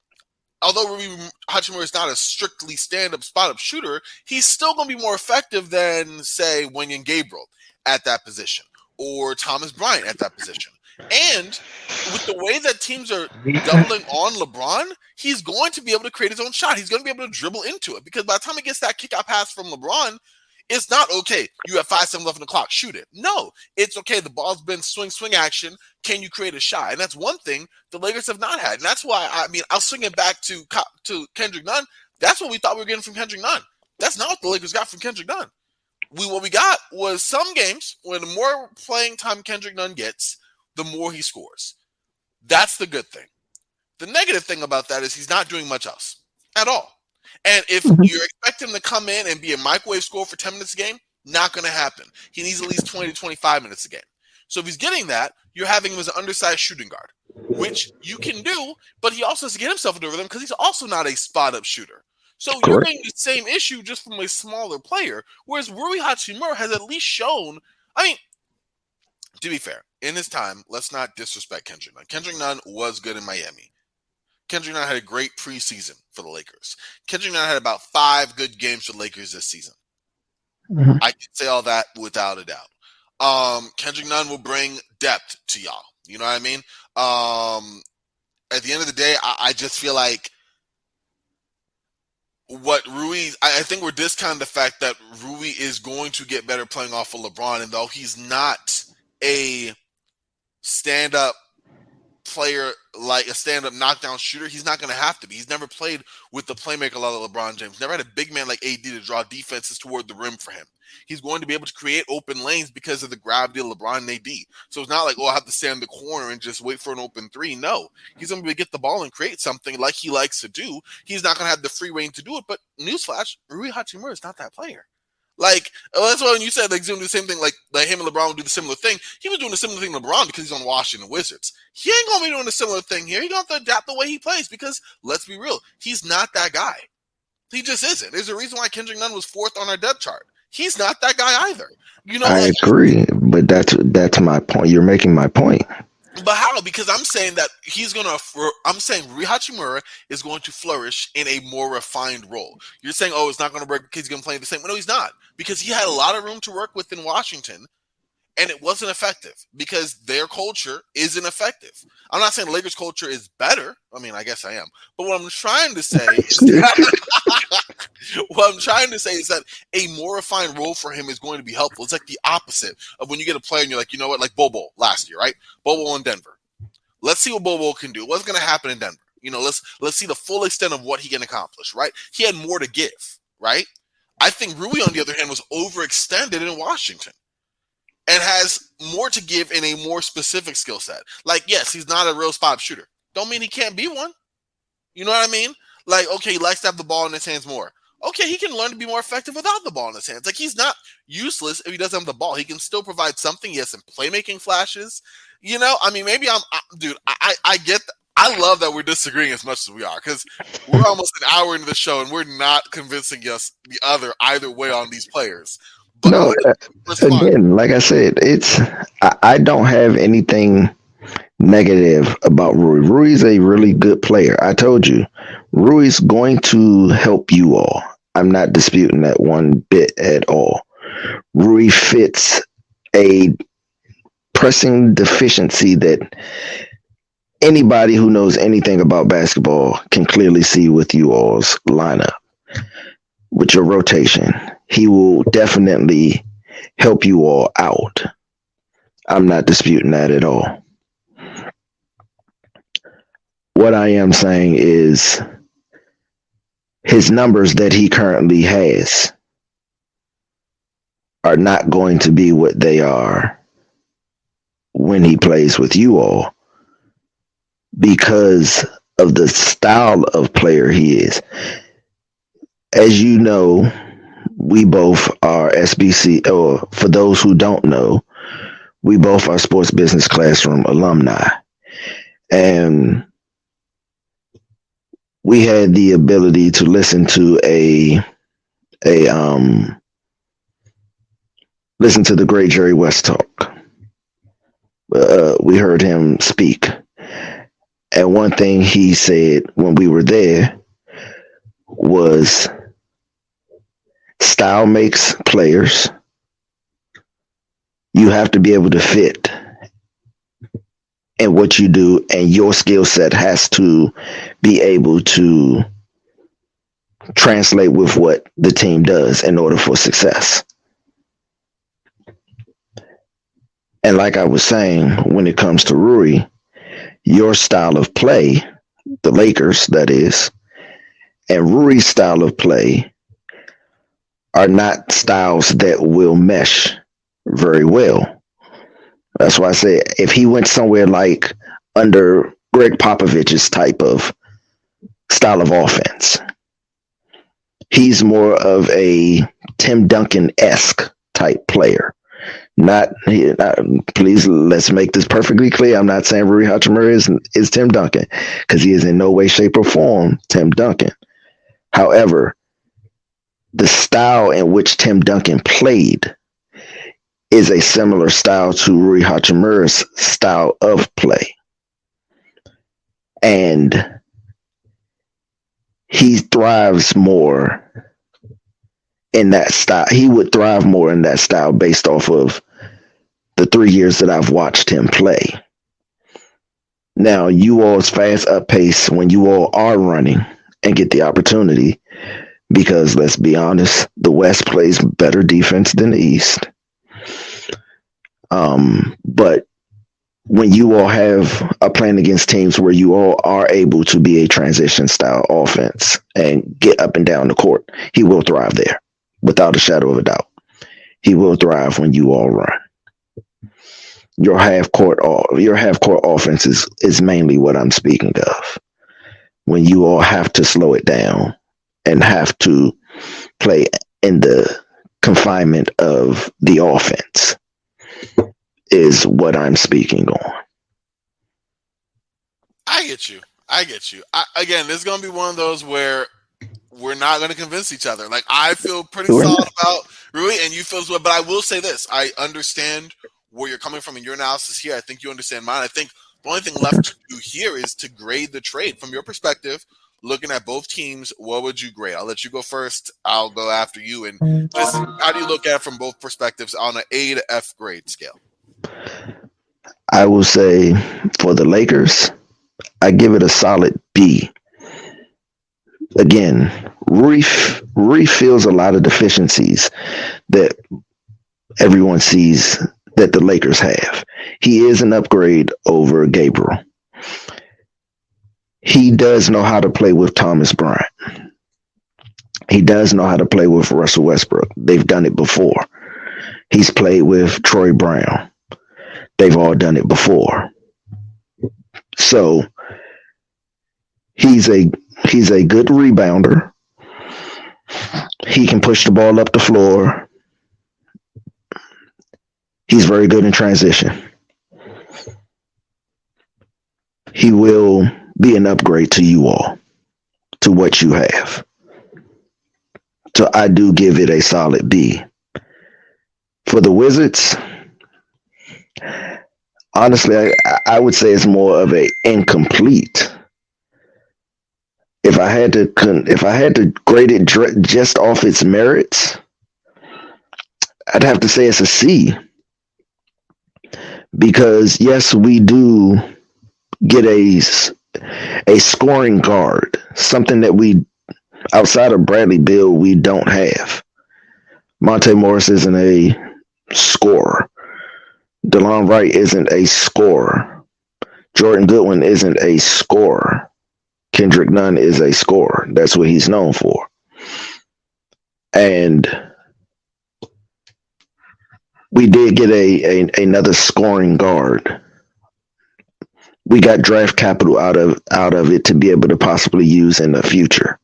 although Rui Hachimura is not a strictly stand-up, spot-up shooter, he's still going to be more effective than, say, Wenyen Gabriel at that position or Thomas Bryant at that position. And with the way that teams are doubling on LeBron, he's going to be able to create his own shot. He's going to be able to dribble into it because by the time he gets that kick-out pass from LeBron, it's not, okay, you have 5 seconds left on the clock, shoot it. No, it's okay, the ball's been swing action. Can you create a shot? And that's one thing the Lakers have not had. And that's why, I'll swing it back to Kendrick Nunn. That's what we thought we were getting from Kendrick Nunn. That's not what the Lakers got from Kendrick Nunn. What we got was some games where the more playing time Kendrick Nunn gets, the more he scores. That's the good thing. The negative thing about that is he's not doing much else at all. And if you expect him to come in and be a microwave scorer for 10 minutes a game, not going to happen. He needs at least 20 to 25 minutes a game. So if he's getting that, you're having him as an undersized shooting guard, which you can do, but he also has to get himself into rhythm because he's also not a spot-up shooter. So you're getting the same issue just from a smaller player, whereas Rui Hachimura has at least shown, to be fair, in his time, let's not disrespect Kendrick Nunn. Kendrick Nunn was good in Miami. Kendrick Nunn had a great preseason for the Lakers. Kendrick Nunn had about 5 good games for the Lakers this season. Mm-hmm. I can say all that without a doubt. Kendrick Nunn will bring depth to y'all. You know what I mean? At the end of the day, I just feel like I think we're discounting the fact that Rui is going to get better playing off of LeBron, and though he's not a stand-up player, like a stand-up knockdown shooter, he's not going to have to be. He's never played with the playmaker like LeBron James. Never had a big man like AD to draw defenses toward the rim for him. He's going to be able to create open lanes because of the gravity of LeBron and AD. So it's not like, I have to stand in the corner and just wait for an open three. No, he's going to be able to get the ball and create something like he likes to do. He's not going to have the free reign to do it. But newsflash, Rui Hachimura is not that player. Like, that's why when you said, like, he's going to do the same thing, like him and LeBron would do the similar thing, he was doing the similar thing to LeBron because he's on Washington Wizards. He ain't going to be doing a similar thing here. He's going to have to adapt the way he plays because, let's be real, he's not that guy. He just isn't. There's a reason why Kendrick Nunn was 4th on our depth chart. He's not that guy either. You know, I agree, but that's my point. You're making my point. But how? Because I'm saying that I'm saying Rui Hachimura is going to flourish in a more refined role. You're saying, it's not going to work because he's going to play the same. No, he's not. Because he had a lot of room to work with in Washington, and it wasn't effective because their culture isn't effective. I'm not saying the Lakers' culture is better. I mean, I guess I am. But what I'm trying to say is that a more refined role for him is going to be helpful. It's like the opposite of when you get a player and you're like, you know what, like Bobo last year, right? Bobo in Denver. Let's see what Bobo can do. What's going to happen in Denver? You know, let's see the full extent of what he can accomplish, right? He had more to give, right? I think Rui, on the other hand, was overextended in Washington and has more to give in a more specific skill set. Like, yes, he's not a real spot shooter. Don't mean he can't be one. You know what I mean? Like, okay, he likes to have the ball in his hands more. Okay, he can learn to be more effective without the ball in his hands. Like, he's not useless if he doesn't have the ball. He can still provide something. He has some playmaking flashes. You know, I mean, maybe I get that. I love that we're disagreeing as much as we are because we're almost an hour into the show and we're not convincing us either way on these players. But no, again, like I said, I don't have anything negative about Rui. Rui's a really good player. I told you, Rui's going to help you all. I'm not disputing that one bit at all. Rui fits a pressing deficiency that anybody who knows anything about basketball can clearly see with you all's lineup. With your rotation, he will definitely help you all out. I'm not disputing that at all. What I am saying is his numbers that he currently has are not going to be what they are when he plays with you all because of the style of player he is. As you know, we both are SBC, or for those who don't know, we both are Sports Business Classroom alumni. And we had the ability to listen to a listen to the great Jerry West talk. We heard him speak, and one thing he said when we were there was style makes players. You have to be able to fit in what you do, and your skill set has to be able to translate with what the team does in order for success. And like I was saying, when it comes to Rui, your style of play, the Lakers, that is, and Rui's style of play are not styles that will mesh very well. That's why I say if he went somewhere like under Greg Popovich's type of style of offense, he's more of a Tim Duncan-esque type player. Not, please, let's make this perfectly clear. I'm not saying Rui Hachimura is Tim Duncan, because he is in no way, shape, or form Tim Duncan. However, the style in which Tim Duncan played is a similar style to Rui Hachimura's style of play. And he thrives more in that style. He would thrive more in that style based off of the 3 years that I've watched him play. Now, you all's fast up pace when you all are running and get the opportunity, because let's be honest, the West plays better defense than the East. But when you all are playing against teams where you all are able to be a transition style offense and get up and down the court, he will thrive there without a shadow of a doubt. He will thrive when you all run. Your half court offense is mainly what I'm speaking of. When you all have to slow it down and have to play in the confinement of the offense is what I'm speaking on. I get you. Again, this is going to be one of those where we're not going to convince each other. Like, I feel pretty solid about Rui, and you feel as well. But I will say this. I understand where you're coming from in your analysis here. I think you understand mine. I think the only thing left to do here is to grade the trade. From your perspective, looking at both teams, what would you grade? I'll let you go first. I'll go after you. And just how do you look at it from both perspectives on an A to F grade scale? I will say for the Lakers, I give it a solid B. Again, Rui feels a lot of deficiencies that everyone sees that the Lakers have. He is an upgrade over Gabriel. He does know how to play with Thomas Bryant. He does know how to play with Russell Westbrook. They've done it before. He's played with Troy Brown. They've all done it before. So he's a good rebounder. He can push the ball up the floor. He's very good in transition. He will be an upgrade to you all, to what you have. So I do give it a solid B. For the Wizards, honestly, I would say it's more of a incomplete. If I had to grade it just off its merits, I'd have to say it's a C. Because yes, we do get a scoring guard, something that we, outside of Bradley Beal, we don't have. Monte Morris isn't a scorer. DeLon Wright isn't a scorer. Jordan Goodwin isn't a scorer. Kendrick Nunn is a scorer. That's what he's known for. And we did get another scoring guard. We got draft capital out of it to be able to possibly use in the future.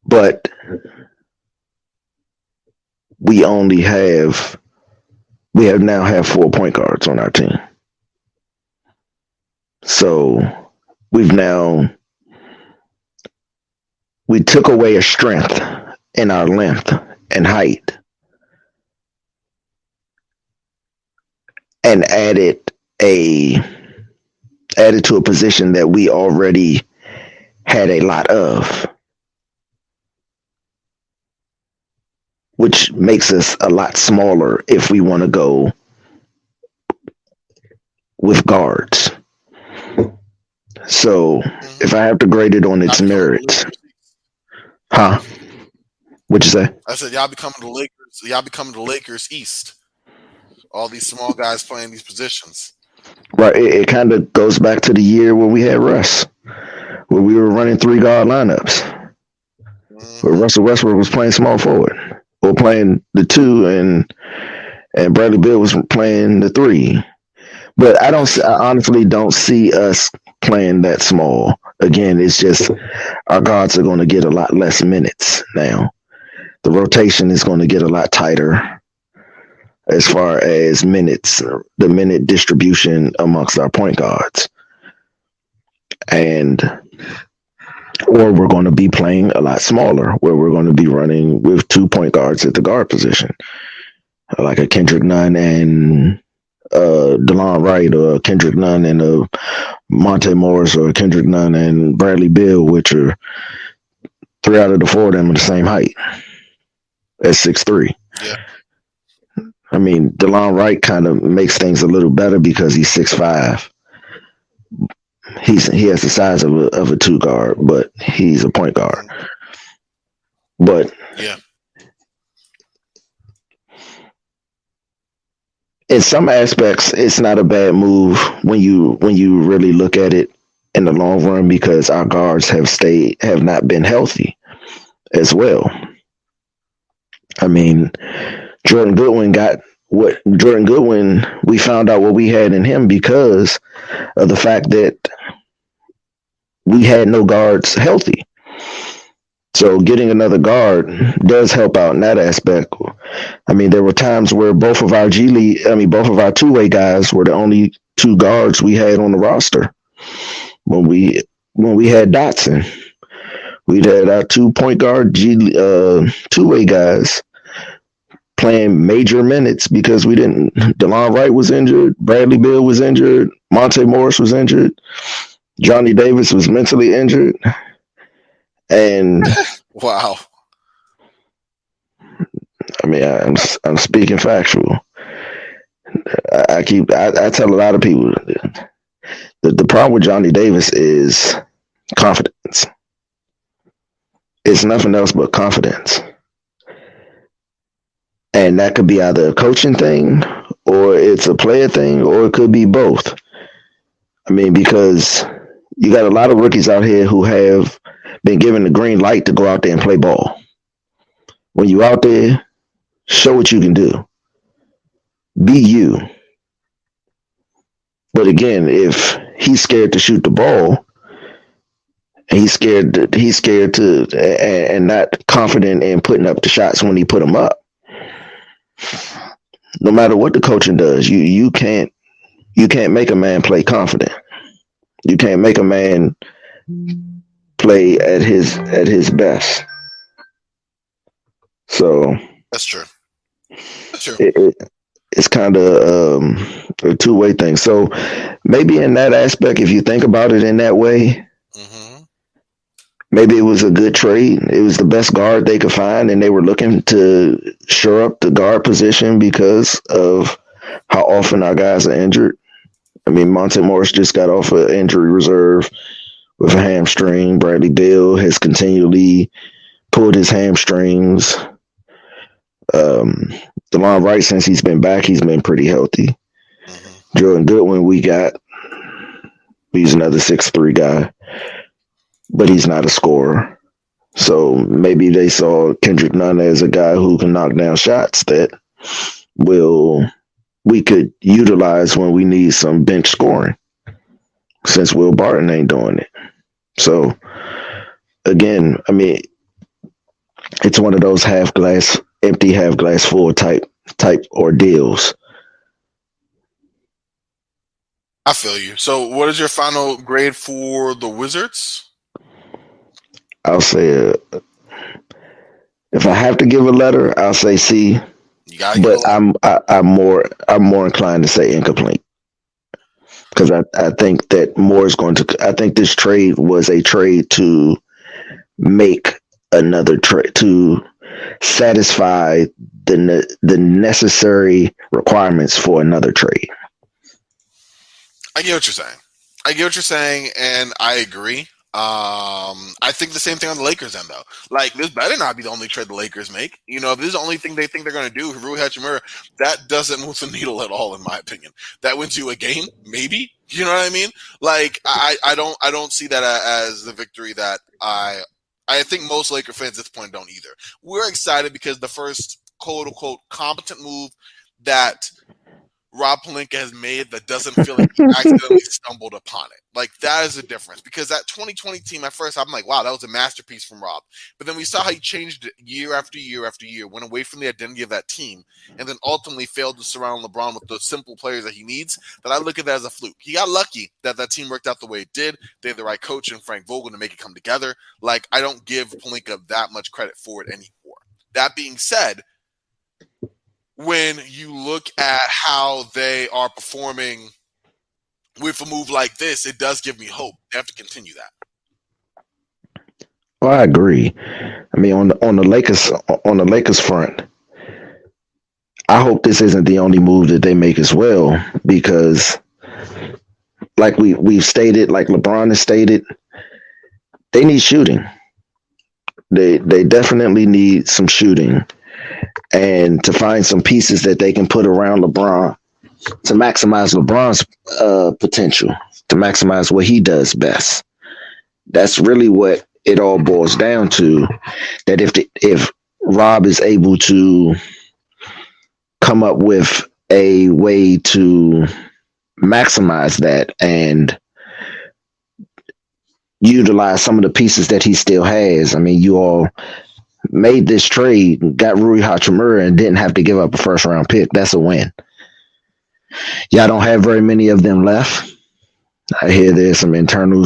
But we now have 4 point guards on our team. So we've now we took away a strength in our length and height and a added to a position that we already had a lot of, which makes us a lot smaller if we want to go with guards. So if I have to grade it on its merits, huh? What'd you say? I said y'all becoming the Lakers. Y'all becoming the Lakers East. All these small guys playing these positions. Right. It kind of goes back to the year when we had Russ, where we were running 3 guard lineups. Where Russell Westbrook was playing small forward or playing the 2, and Bradley Beal was playing the 3. But I honestly don't see us playing that small. Again, it's just our guards are going to get a lot less minutes now. The rotation is going to get a lot tighter as far as minutes, the minute distribution amongst our point guards. Or we're going to be playing a lot smaller, where we're going to be running with 2 point guards at the guard position, like a Kendrick Nunn and DeLon Wright, or Kendrick Nunn and Monte Morris, or Kendrick Nunn and Bradley Beal, which are 3 out of the 4 of them are the same height at 6'3". Yeah. I mean, DeLon Wright kind of makes things a little better because he's 6'5". He has the size of a 2 guard, but he's a point guard. But yeah, in some aspects, it's not a bad move when you really look at it in the long run, because our guards have not been healthy as well. I mean, Jordan Goodwin, we found out what we had in him because of the fact that we had no guards healthy. So getting another guard does help out in that aspect. I mean, there were times where both of our 2-way guys were the only 2 guards we had on the roster. When we had Dotson, we'd had our 2 point guard 2-way guys playing major minutes because we didn't. DeLon Wright was injured, Bradley Beal was injured, Monte Morris was injured, Johnny Davis was mentally injured, and wow. I mean, I'm speaking factual. I tell a lot of people the problem with Johnny Davis is confidence. It's nothing else but confidence. And that could be either a coaching thing, or it's a player thing, or it could be both. I mean, because you got a lot of rookies out here who have been given the green light to go out there and play ball. When you out there, show what you can do. Be you. But again, if he's scared to shoot the ball, and he's scared to and not confident in putting up the shots when he put them up, no matter what the coaching does, you can't make a man play confident. You can't make a man play at his best. So that's true. It's kind of a 2-way thing. So maybe in that aspect, if you think about it in that way, maybe it was a good trade. It was the best guard they could find, and they were looking to shore up the guard position because of how often our guys are injured. I mean, Monte Morris just got off of injury reserve with a hamstring. Bradley Beal has continually pulled his hamstrings. DeLon Wright, since he's been back, he's been pretty healthy. Jordan Goodwin, he's another 6'3" guy, but he's not a scorer. So maybe they saw Kendrick Nunn as a guy who can knock down shots that we could utilize when we need some bench scoring, since Will Barton ain't doing it. So again, I mean, it's one of those half glass empty, half glass full type ordeals. I feel you. So, what is your final grade for the Wizards? I'll say if I have to give a letter, I'll say C. You gotta give a But letter. I'm more inclined to say incomplete because I think that more is going to. I think this trade was a trade to make another trade to satisfy the necessary requirements for another trade. I get what you're saying. I get what you're saying, and I agree. I think the same thing on the Lakers end though. Like this better not be the only trade the Lakers make. If this is the only thing they think they're going to do, Rui Hachimura, that doesn't move the needle at all, in my opinion. That wins you a game, maybe. You know what I mean? Like I don't see that as the victory that I think most Laker fans at this point don't either. We're excited because the first quote unquote competent move that Rob Pelinka has made that doesn't feel like he accidentally stumbled upon it. Like that is a difference because that 2020 team at first I'm like, wow, that was a masterpiece from Rob. But then we saw how he changed it year after year after year, went away from the identity of that team, and then ultimately failed to surround LeBron with the simple players that he needs. That I look at that as a fluke. He got lucky that that team worked out the way it did. They had the right coach in Frank Vogel to make it come together. Like I don't give Pelinka that much credit for it anymore. That being said, when you look at how they are performing with a move like this, it does give me hope. They have to continue that. Well, I agree. I mean, on the Lakers front, I hope this isn't the only move that they make as well, because like we've stated, like LeBron has stated, they need shooting. They definitely need some shooting, and to find some pieces that they can put around LeBron to maximize LeBron's potential, to maximize what he does best. That's really what it all boils down to. That if Rob is able to come up with a way to maximize that and utilize some of the pieces that he still has. I mean, you all made this trade, got Rui Hachimura, and didn't have to give up a first round pick. That's a win. Y'all don't have very many of them left. I hear there's some internal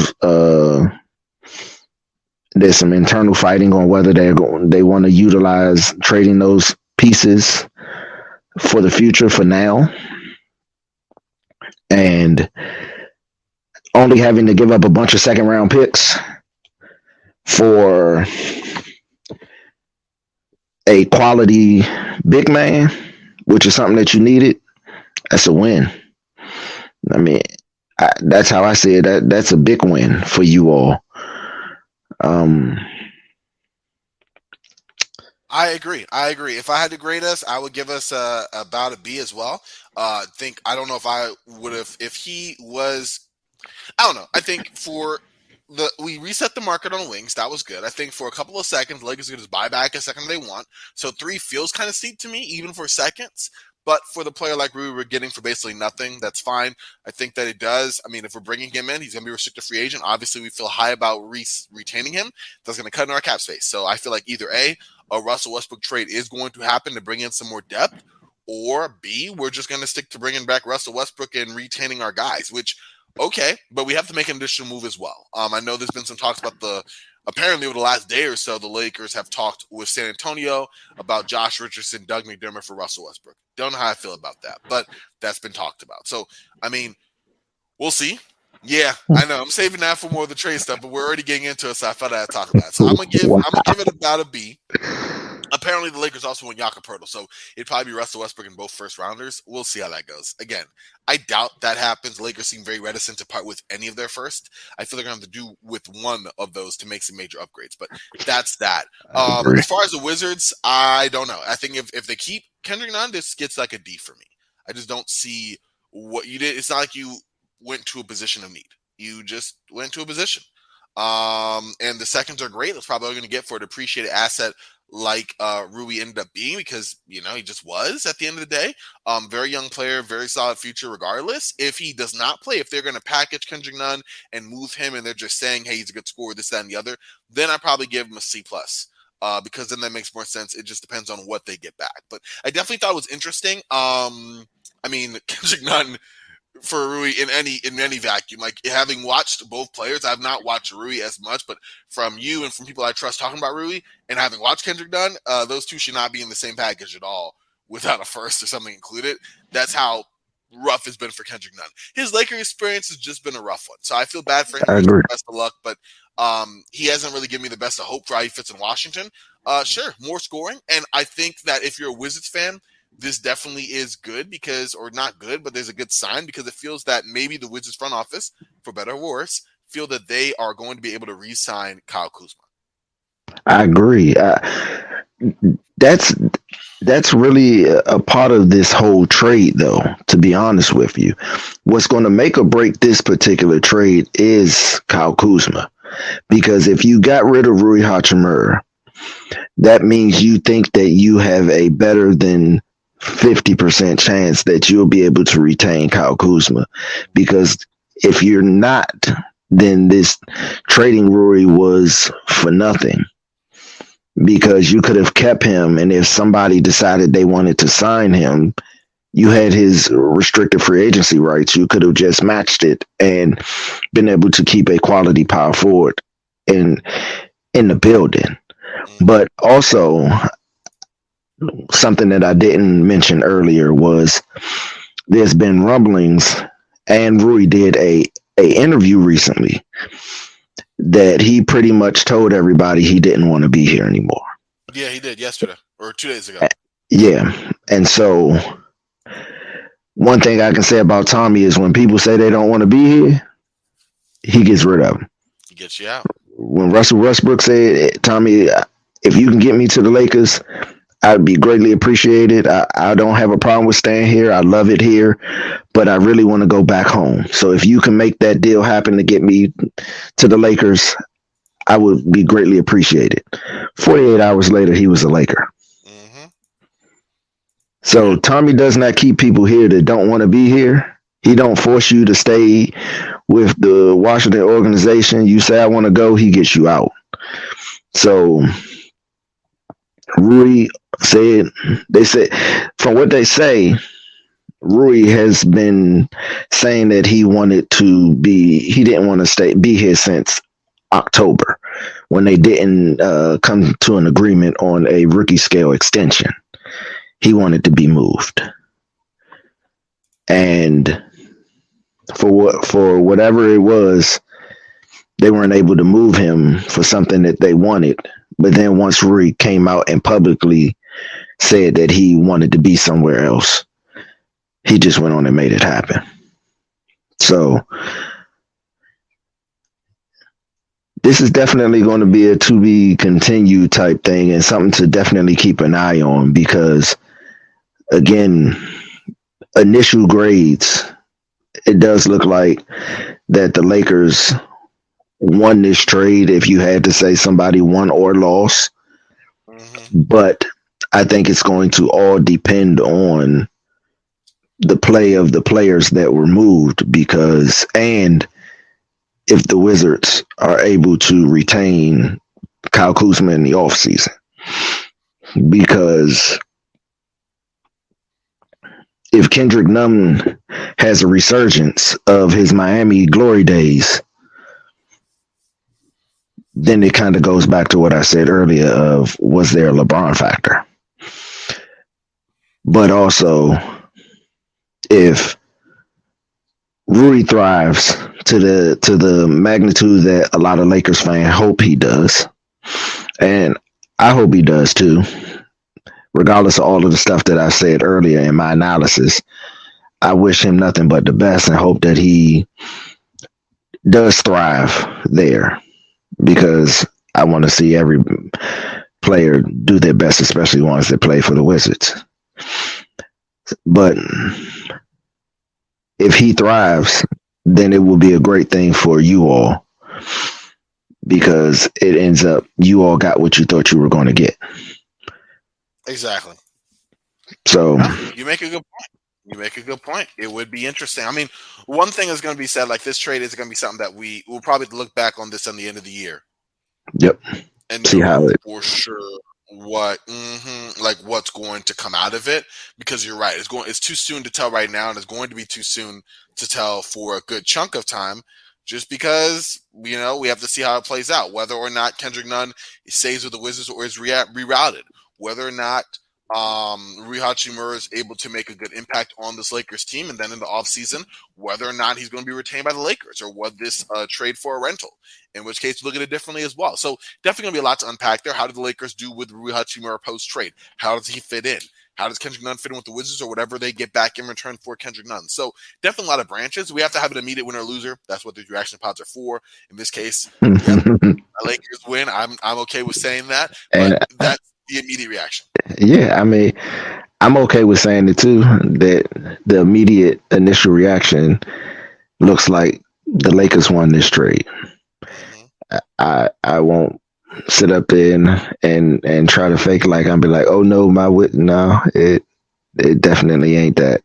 fighting on whether they want to utilize trading those pieces for the future for now, and only having to give up a bunch of second round picks for a quality big man, which is something that you needed. That's a win. I mean, that's how I see it. That's a big win for you all. Um, I agree. I agree. If I had to grade us, I would give us about a B as well. Think I don't know if I would have if he was. I don't know. I think for we reset the market on wings. That was good. I think for a couple of seconds, Lakers could just buy back a second they want. So 3 feels kind of steep to me, even for seconds. But for the player like Rui, we're getting for basically nothing. That's fine. I think that it does. I mean, if we're bringing him in, he's going to be a restricted free agent. Obviously, we feel high about retaining him. That's going to cut in our cap space. So I feel like either a Russell Westbrook trade is going to happen to bring in some more depth, or B, we're just going to stick to bringing back Russell Westbrook and retaining our guys, which okay, but we have to make an additional move as well. I know there's been some talks about apparently over the last day or so, the Lakers have talked with San Antonio about Josh Richardson, Doug McDermott for Russell Westbrook. Don't know how I feel about that, but that's been talked about. So, I mean, we'll see. Yeah, I know. I'm saving that for more of the trade stuff, but we're already getting into it, so I thought I'd talk about it. So I'm gonna give it about a B. Apparently, the Lakers also want Jakob Poeltl, so it'd probably be Russell Westbrook and both first rounders. We'll see how that goes. Again, I doubt that happens. The Lakers seem very reticent to part with any of their first. I feel they're going to have to do with one of those to make some major upgrades, but that's that. As far as the Wizards, I don't know. I think if they keep Kendrick Nunn, this gets like a D for me. I just don't see what you did. It's not like you went to a position of need. You just went to a position. And the seconds are great. That's probably all you're going to get for a depreciated asset like Rui ended up being, because he just was at the end of the day. Very young player, very solid future regardless. If he does not play, if they're going to package Kendrick Nunn and move him and they're just saying, hey, he's a good scorer, this, that, and the other, then I probably give him a C plus. Because then that makes more sense. It just depends on what they get back. But I definitely thought it was interesting. I mean, Kendrick Nunn for Rui in any vacuum. Like, having watched both players, I've not watched Rui as much, but from you and from people I trust talking about Rui, and having watched Kendrick Nunn, those two should not be in the same package at all without a first or something included. That's how rough it's been for Kendrick Nunn. His Laker experience has just been a rough one, so I feel bad for him. I agree. Best of luck, but he hasn't really given me the best of hope for how he fits in Washington. Sure, more scoring, and I think that if you're a Wizards fan, this definitely is good because, or not good, but there's a good sign because it feels that maybe the Wizards front office, for better or worse, feel that they are going to be able to re-sign Kyle Kuzma. I agree. That's really a part of this whole trade, though, to be honest with you. What's going to make or break this particular trade is Kyle Kuzma. Because if you got rid of Rui Hachimura, that means you think that you have a better than 50% chance that you'll be able to retain Kyle Kuzma. Because if you're not, then this trading Rui was for nothing. Because you could have kept him, and if somebody decided they wanted to sign him, you had his restricted free agency rights. You could have just matched it and been able to keep a quality power forward in the building. But also, something that I didn't mention earlier was there's been rumblings, and Rui did a interview recently that he pretty much told everybody he didn't want to be here anymore. Yeah, he did yesterday or 2 days ago. Yeah. And so one thing I can say about Tommy is when people say they don't want to be here, he gets rid of them. He gets you out. When Russell Westbrook said, Tommy, if you can get me to the Lakers, I'd be greatly appreciated. I don't have a problem with staying here. I love it here, but I really want to go back home. So if you can make that deal happen to get me to the Lakers, I would be greatly appreciated. 48 hours later, he was a Laker. Mm-hmm. So Tommy does not keep people here that don't want to be here. He don't force you to stay with the Washington organization. You say, I want to go, he gets you out. So Rui said, from what they say, Rui has been saying that he didn't want to be here since October when they didn't come to an agreement on a rookie scale extension. He wanted to be moved. And for whatever it was, they weren't able to move him for something that they wanted. But then once Rui came out and publicly said that he wanted to be somewhere else, he just went on and made it happen. So this is definitely going to be a to be continued type thing and something to definitely keep an eye on because, again, initial grades, it does look like that the Lakers won this trade if you had to say somebody won or lost. Mm-hmm. But I think it's going to all depend on the play of the players that were moved and if the Wizards are able to retain Kyle Kuzma in the offseason. Because if Kendrick Nunn has a resurgence of his Miami glory days, then it kind of goes back to what I said earlier of was there a LeBron factor? But also, if Rui thrives to the magnitude that a lot of Lakers fans hope he does, and I hope he does too, regardless of all of the stuff that I said earlier in my analysis, I wish him nothing but the best and hope that he does thrive there because I want to see every player do their best, especially ones that play for the Wizards. But if he thrives, then it will be a great thing for you all because it ends up you all got what you thought you were going to get. Exactly. So you make a good point. It would be interesting. I mean, one thing is going to be said, like this trade is going to be something that we will probably look back on this on the end of the year. Yep. And see how it for sure what's going to come out of it, because you're right. It's too soon to tell right now, and it's going to be too soon to tell for a good chunk of time, just because we have to see how it plays out, whether or not Kendrick Nunn stays with the Wizards or is rerouted, whether or not Rui Hachimura is able to make a good impact on this Lakers team, and then in the offseason, whether or not he's going to be retained by the Lakers or what this trade for a rental, in which case we look at it differently as well. So definitely going to be a lot to unpack there. How did the Lakers do with Rui Hachimura post-trade? How does he fit in? How does Kendrick Nunn fit in with the Wizards or whatever they get back in return for Kendrick Nunn? So definitely a lot of branches. We have to have an immediate winner or loser. That's what the reaction pods are for. In this case, the Lakers win. I'm okay with saying that, but that's the immediate reaction. Yeah, I mean, I'm okay with saying it too, that the immediate initial reaction looks like the Lakers won this trade. I won't sit up there and try to fake like I'm be like, oh no, no, it definitely ain't that.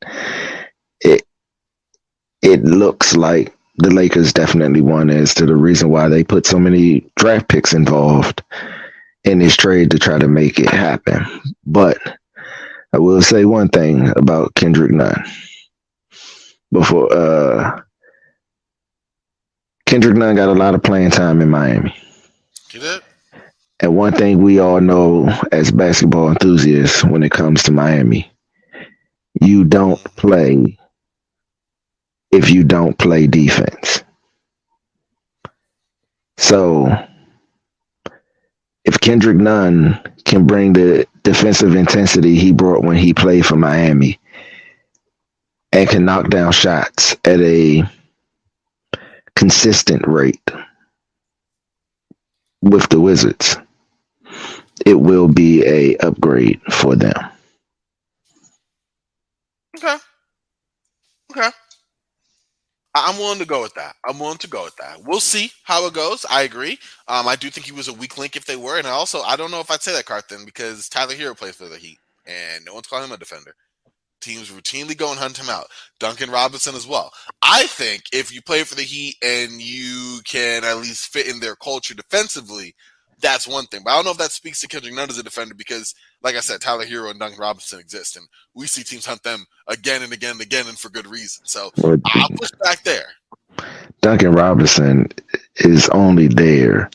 It looks like the Lakers definitely won as to the reason why they put so many draft picks involved in this trade to try to make it happen. But I will say one thing about Kendrick Nunn. Before Kendrick Nunn got a lot of playing time in Miami. Get it? And one thing we all know as basketball enthusiasts when it comes to Miami, you don't play if you don't play defense. So if Kendrick Nunn can bring the defensive intensity he brought when he played for Miami and can knock down shots at a consistent rate with the Wizards, it will be a upgrade for them. Okay. I'm willing to go with that. We'll see how it goes. I agree. I do think he was a weak link if they were. And I don't know if I'd say that, Carthan, because Tyler Hero plays for the Heat, and no one's calling him a defender. Teams routinely go and hunt him out. Duncan Robinson as well. I think if you play for the Heat and you can at least fit in their culture defensively, that's one thing. But I don't know if that speaks to Kendrick Nunn as a defender because, like I said, Tyler Hero and Duncan Robinson exist, and we see teams hunt them again and again and again, and for good reason. So I'll push back there. Duncan Robinson is only there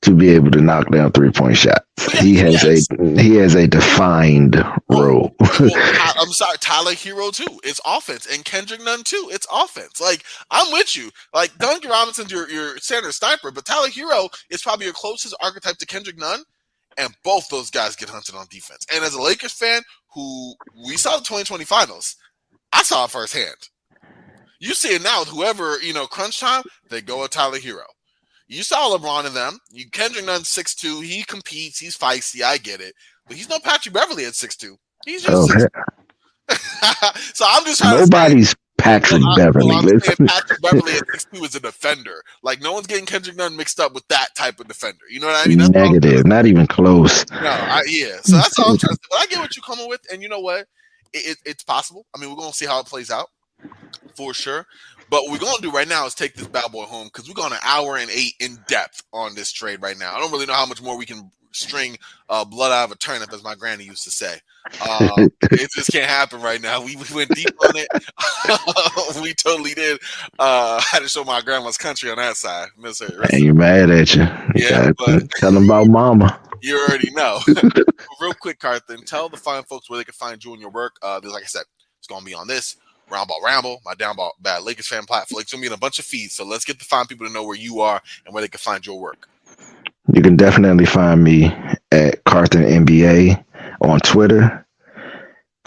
to be able to knock down 3-point shots. He has a defined role. I'm sorry, Tyler Hero too. It's offense, and Kendrick Nunn too. It's offense. Like, I'm with you. Like, Duncan Robinson's your standard sniper, but Tyler Hero is probably your closest archetype to Kendrick Nunn, and both those guys get hunted on defense. And as a Lakers fan who we saw the 2020 finals, I saw it firsthand. You see it now with whoever, crunch time, they go with Tyler Hero. You saw LeBron in them. Kendrick Nunn's 6'2". He competes. He's feisty. I get it. But he's no Patrick Beverly at 6'2". He's just 6'2". So I'm just trying Nobody's Patrick Beverly. Patrick Beverly at 6'2" is a defender. Like, no one's getting Kendrick Nunn mixed up with that type of defender. You know what I mean? That's negative. Not even close. No, So that's all I'm trying to say. But I get what you're coming with. And you know what? It's possible. I mean, we're going to see how it plays out for sure. But what we're going to do right now is take this bad boy home because we're going 1 hour and 8 in depth on this trade right now. I don't really know how much more we can string blood out of a turnip, as my granny used to say. It just can't happen right now. We went deep on it. We totally did. I had to show my grandma's country on that side. Miss her. And you're mad at you. Yeah, but tell them about mama. You already know. Real quick, Carthan, tell the fine folks where they can find you and your work. Like I said, it's going to be on this. Roundball Ramble, my Downball Bad Lakers fan platform. It's going to be in a bunch of feeds, so let's get to find people to know where you are and where they can find your work. You can definitely find me at Carthan NBA on Twitter,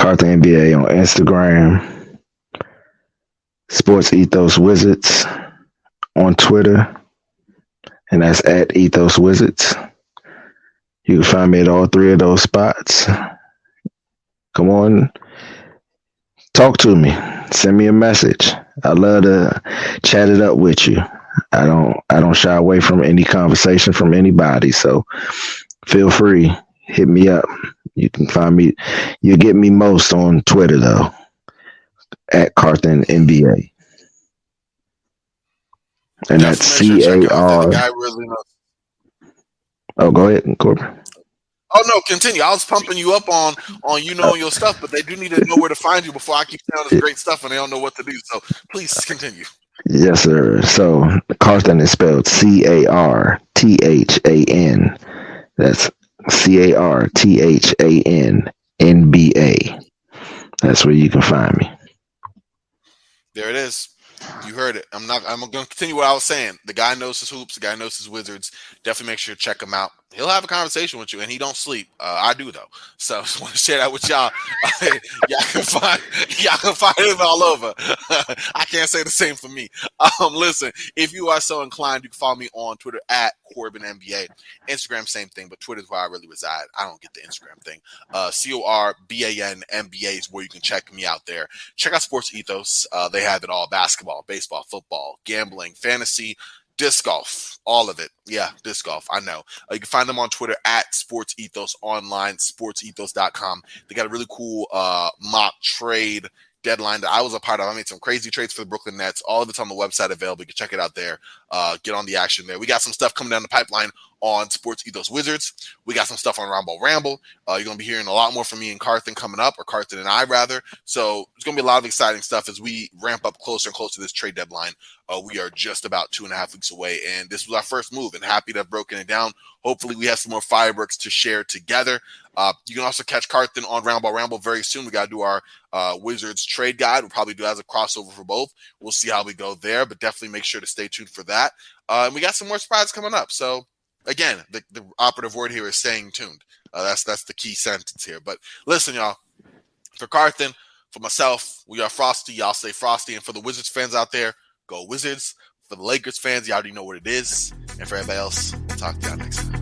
Carthan NBA on Instagram, SportsEthos Wizards on Twitter, and that's at Ethos Wizards. You can find me at all 3 of those spots. Come on. Talk to me. Send me a message. I love to chat it up with you. I don't shy away from any conversation from anybody. So feel free. Hit me up. You can find me. You get me most on Twitter though. At Carthan NBA. And that's CAR. The guy really knows. Oh, go ahead, Corban. Oh no, continue. I was pumping you up on you knowing your stuff, but they do need to know where to find you before I keep saying this great stuff and they don't know what to do. So please continue. Yes, sir. So Carthan is spelled Carthan. That's CarthaNNBA. That's where you can find me. There it is. You heard it. I'm going to continue what I was saying. The guy knows his hoops. The guy knows his Wizards. Definitely make sure to check him out. He'll have a conversation with you, and he don't sleep. I do though. So I just want to share that with y'all. y'all can find him all over. I can't say the same for me. Listen, if you are so inclined, you can follow me on Twitter at Corban NBA. Instagram, same thing, but Twitter is where I really reside. I don't get the Instagram thing. Corban NBA is where you can check me out there. Check out Sports Ethos. They have it all: basketball, baseball, football, gambling, fantasy, disc golf, all of it. Yeah, disc golf. I know. You can find them on Twitter at SportsEthos online, sportsethos.com. They got a really cool mock trade deadline that I was a part of. I made some crazy trades for the Brooklyn Nets. All of it's on the website available. You can check it out there. Get on the action there. We got some stuff coming down the pipeline on Sports Ethos Wizards. We got some stuff on Ramble. You're going to be hearing a lot more from me and Carthan coming up, or Carthan and I rather. So it's going to be a lot of exciting stuff as we ramp up closer and closer to this trade deadline. We are just about 2.5 weeks away, and this was our first move, and happy to have broken it down. Hopefully we have some more fireworks to share together. You can also catch Carthan on Ramble very soon. We got to do our Wizards trade guide. We'll probably do it as a crossover for both. We'll see how we go there, but definitely make sure to stay tuned for that. And we got some more surprises coming up. So again, the operative word here is staying tuned. That's the key sentence here. But listen, y'all, for Carthan, for myself, we are Frosty. Y'all stay Frosty. And for the Wizards fans out there, go Wizards. For the Lakers fans, you already know what it is. And for everybody else, we'll talk to y'all next time.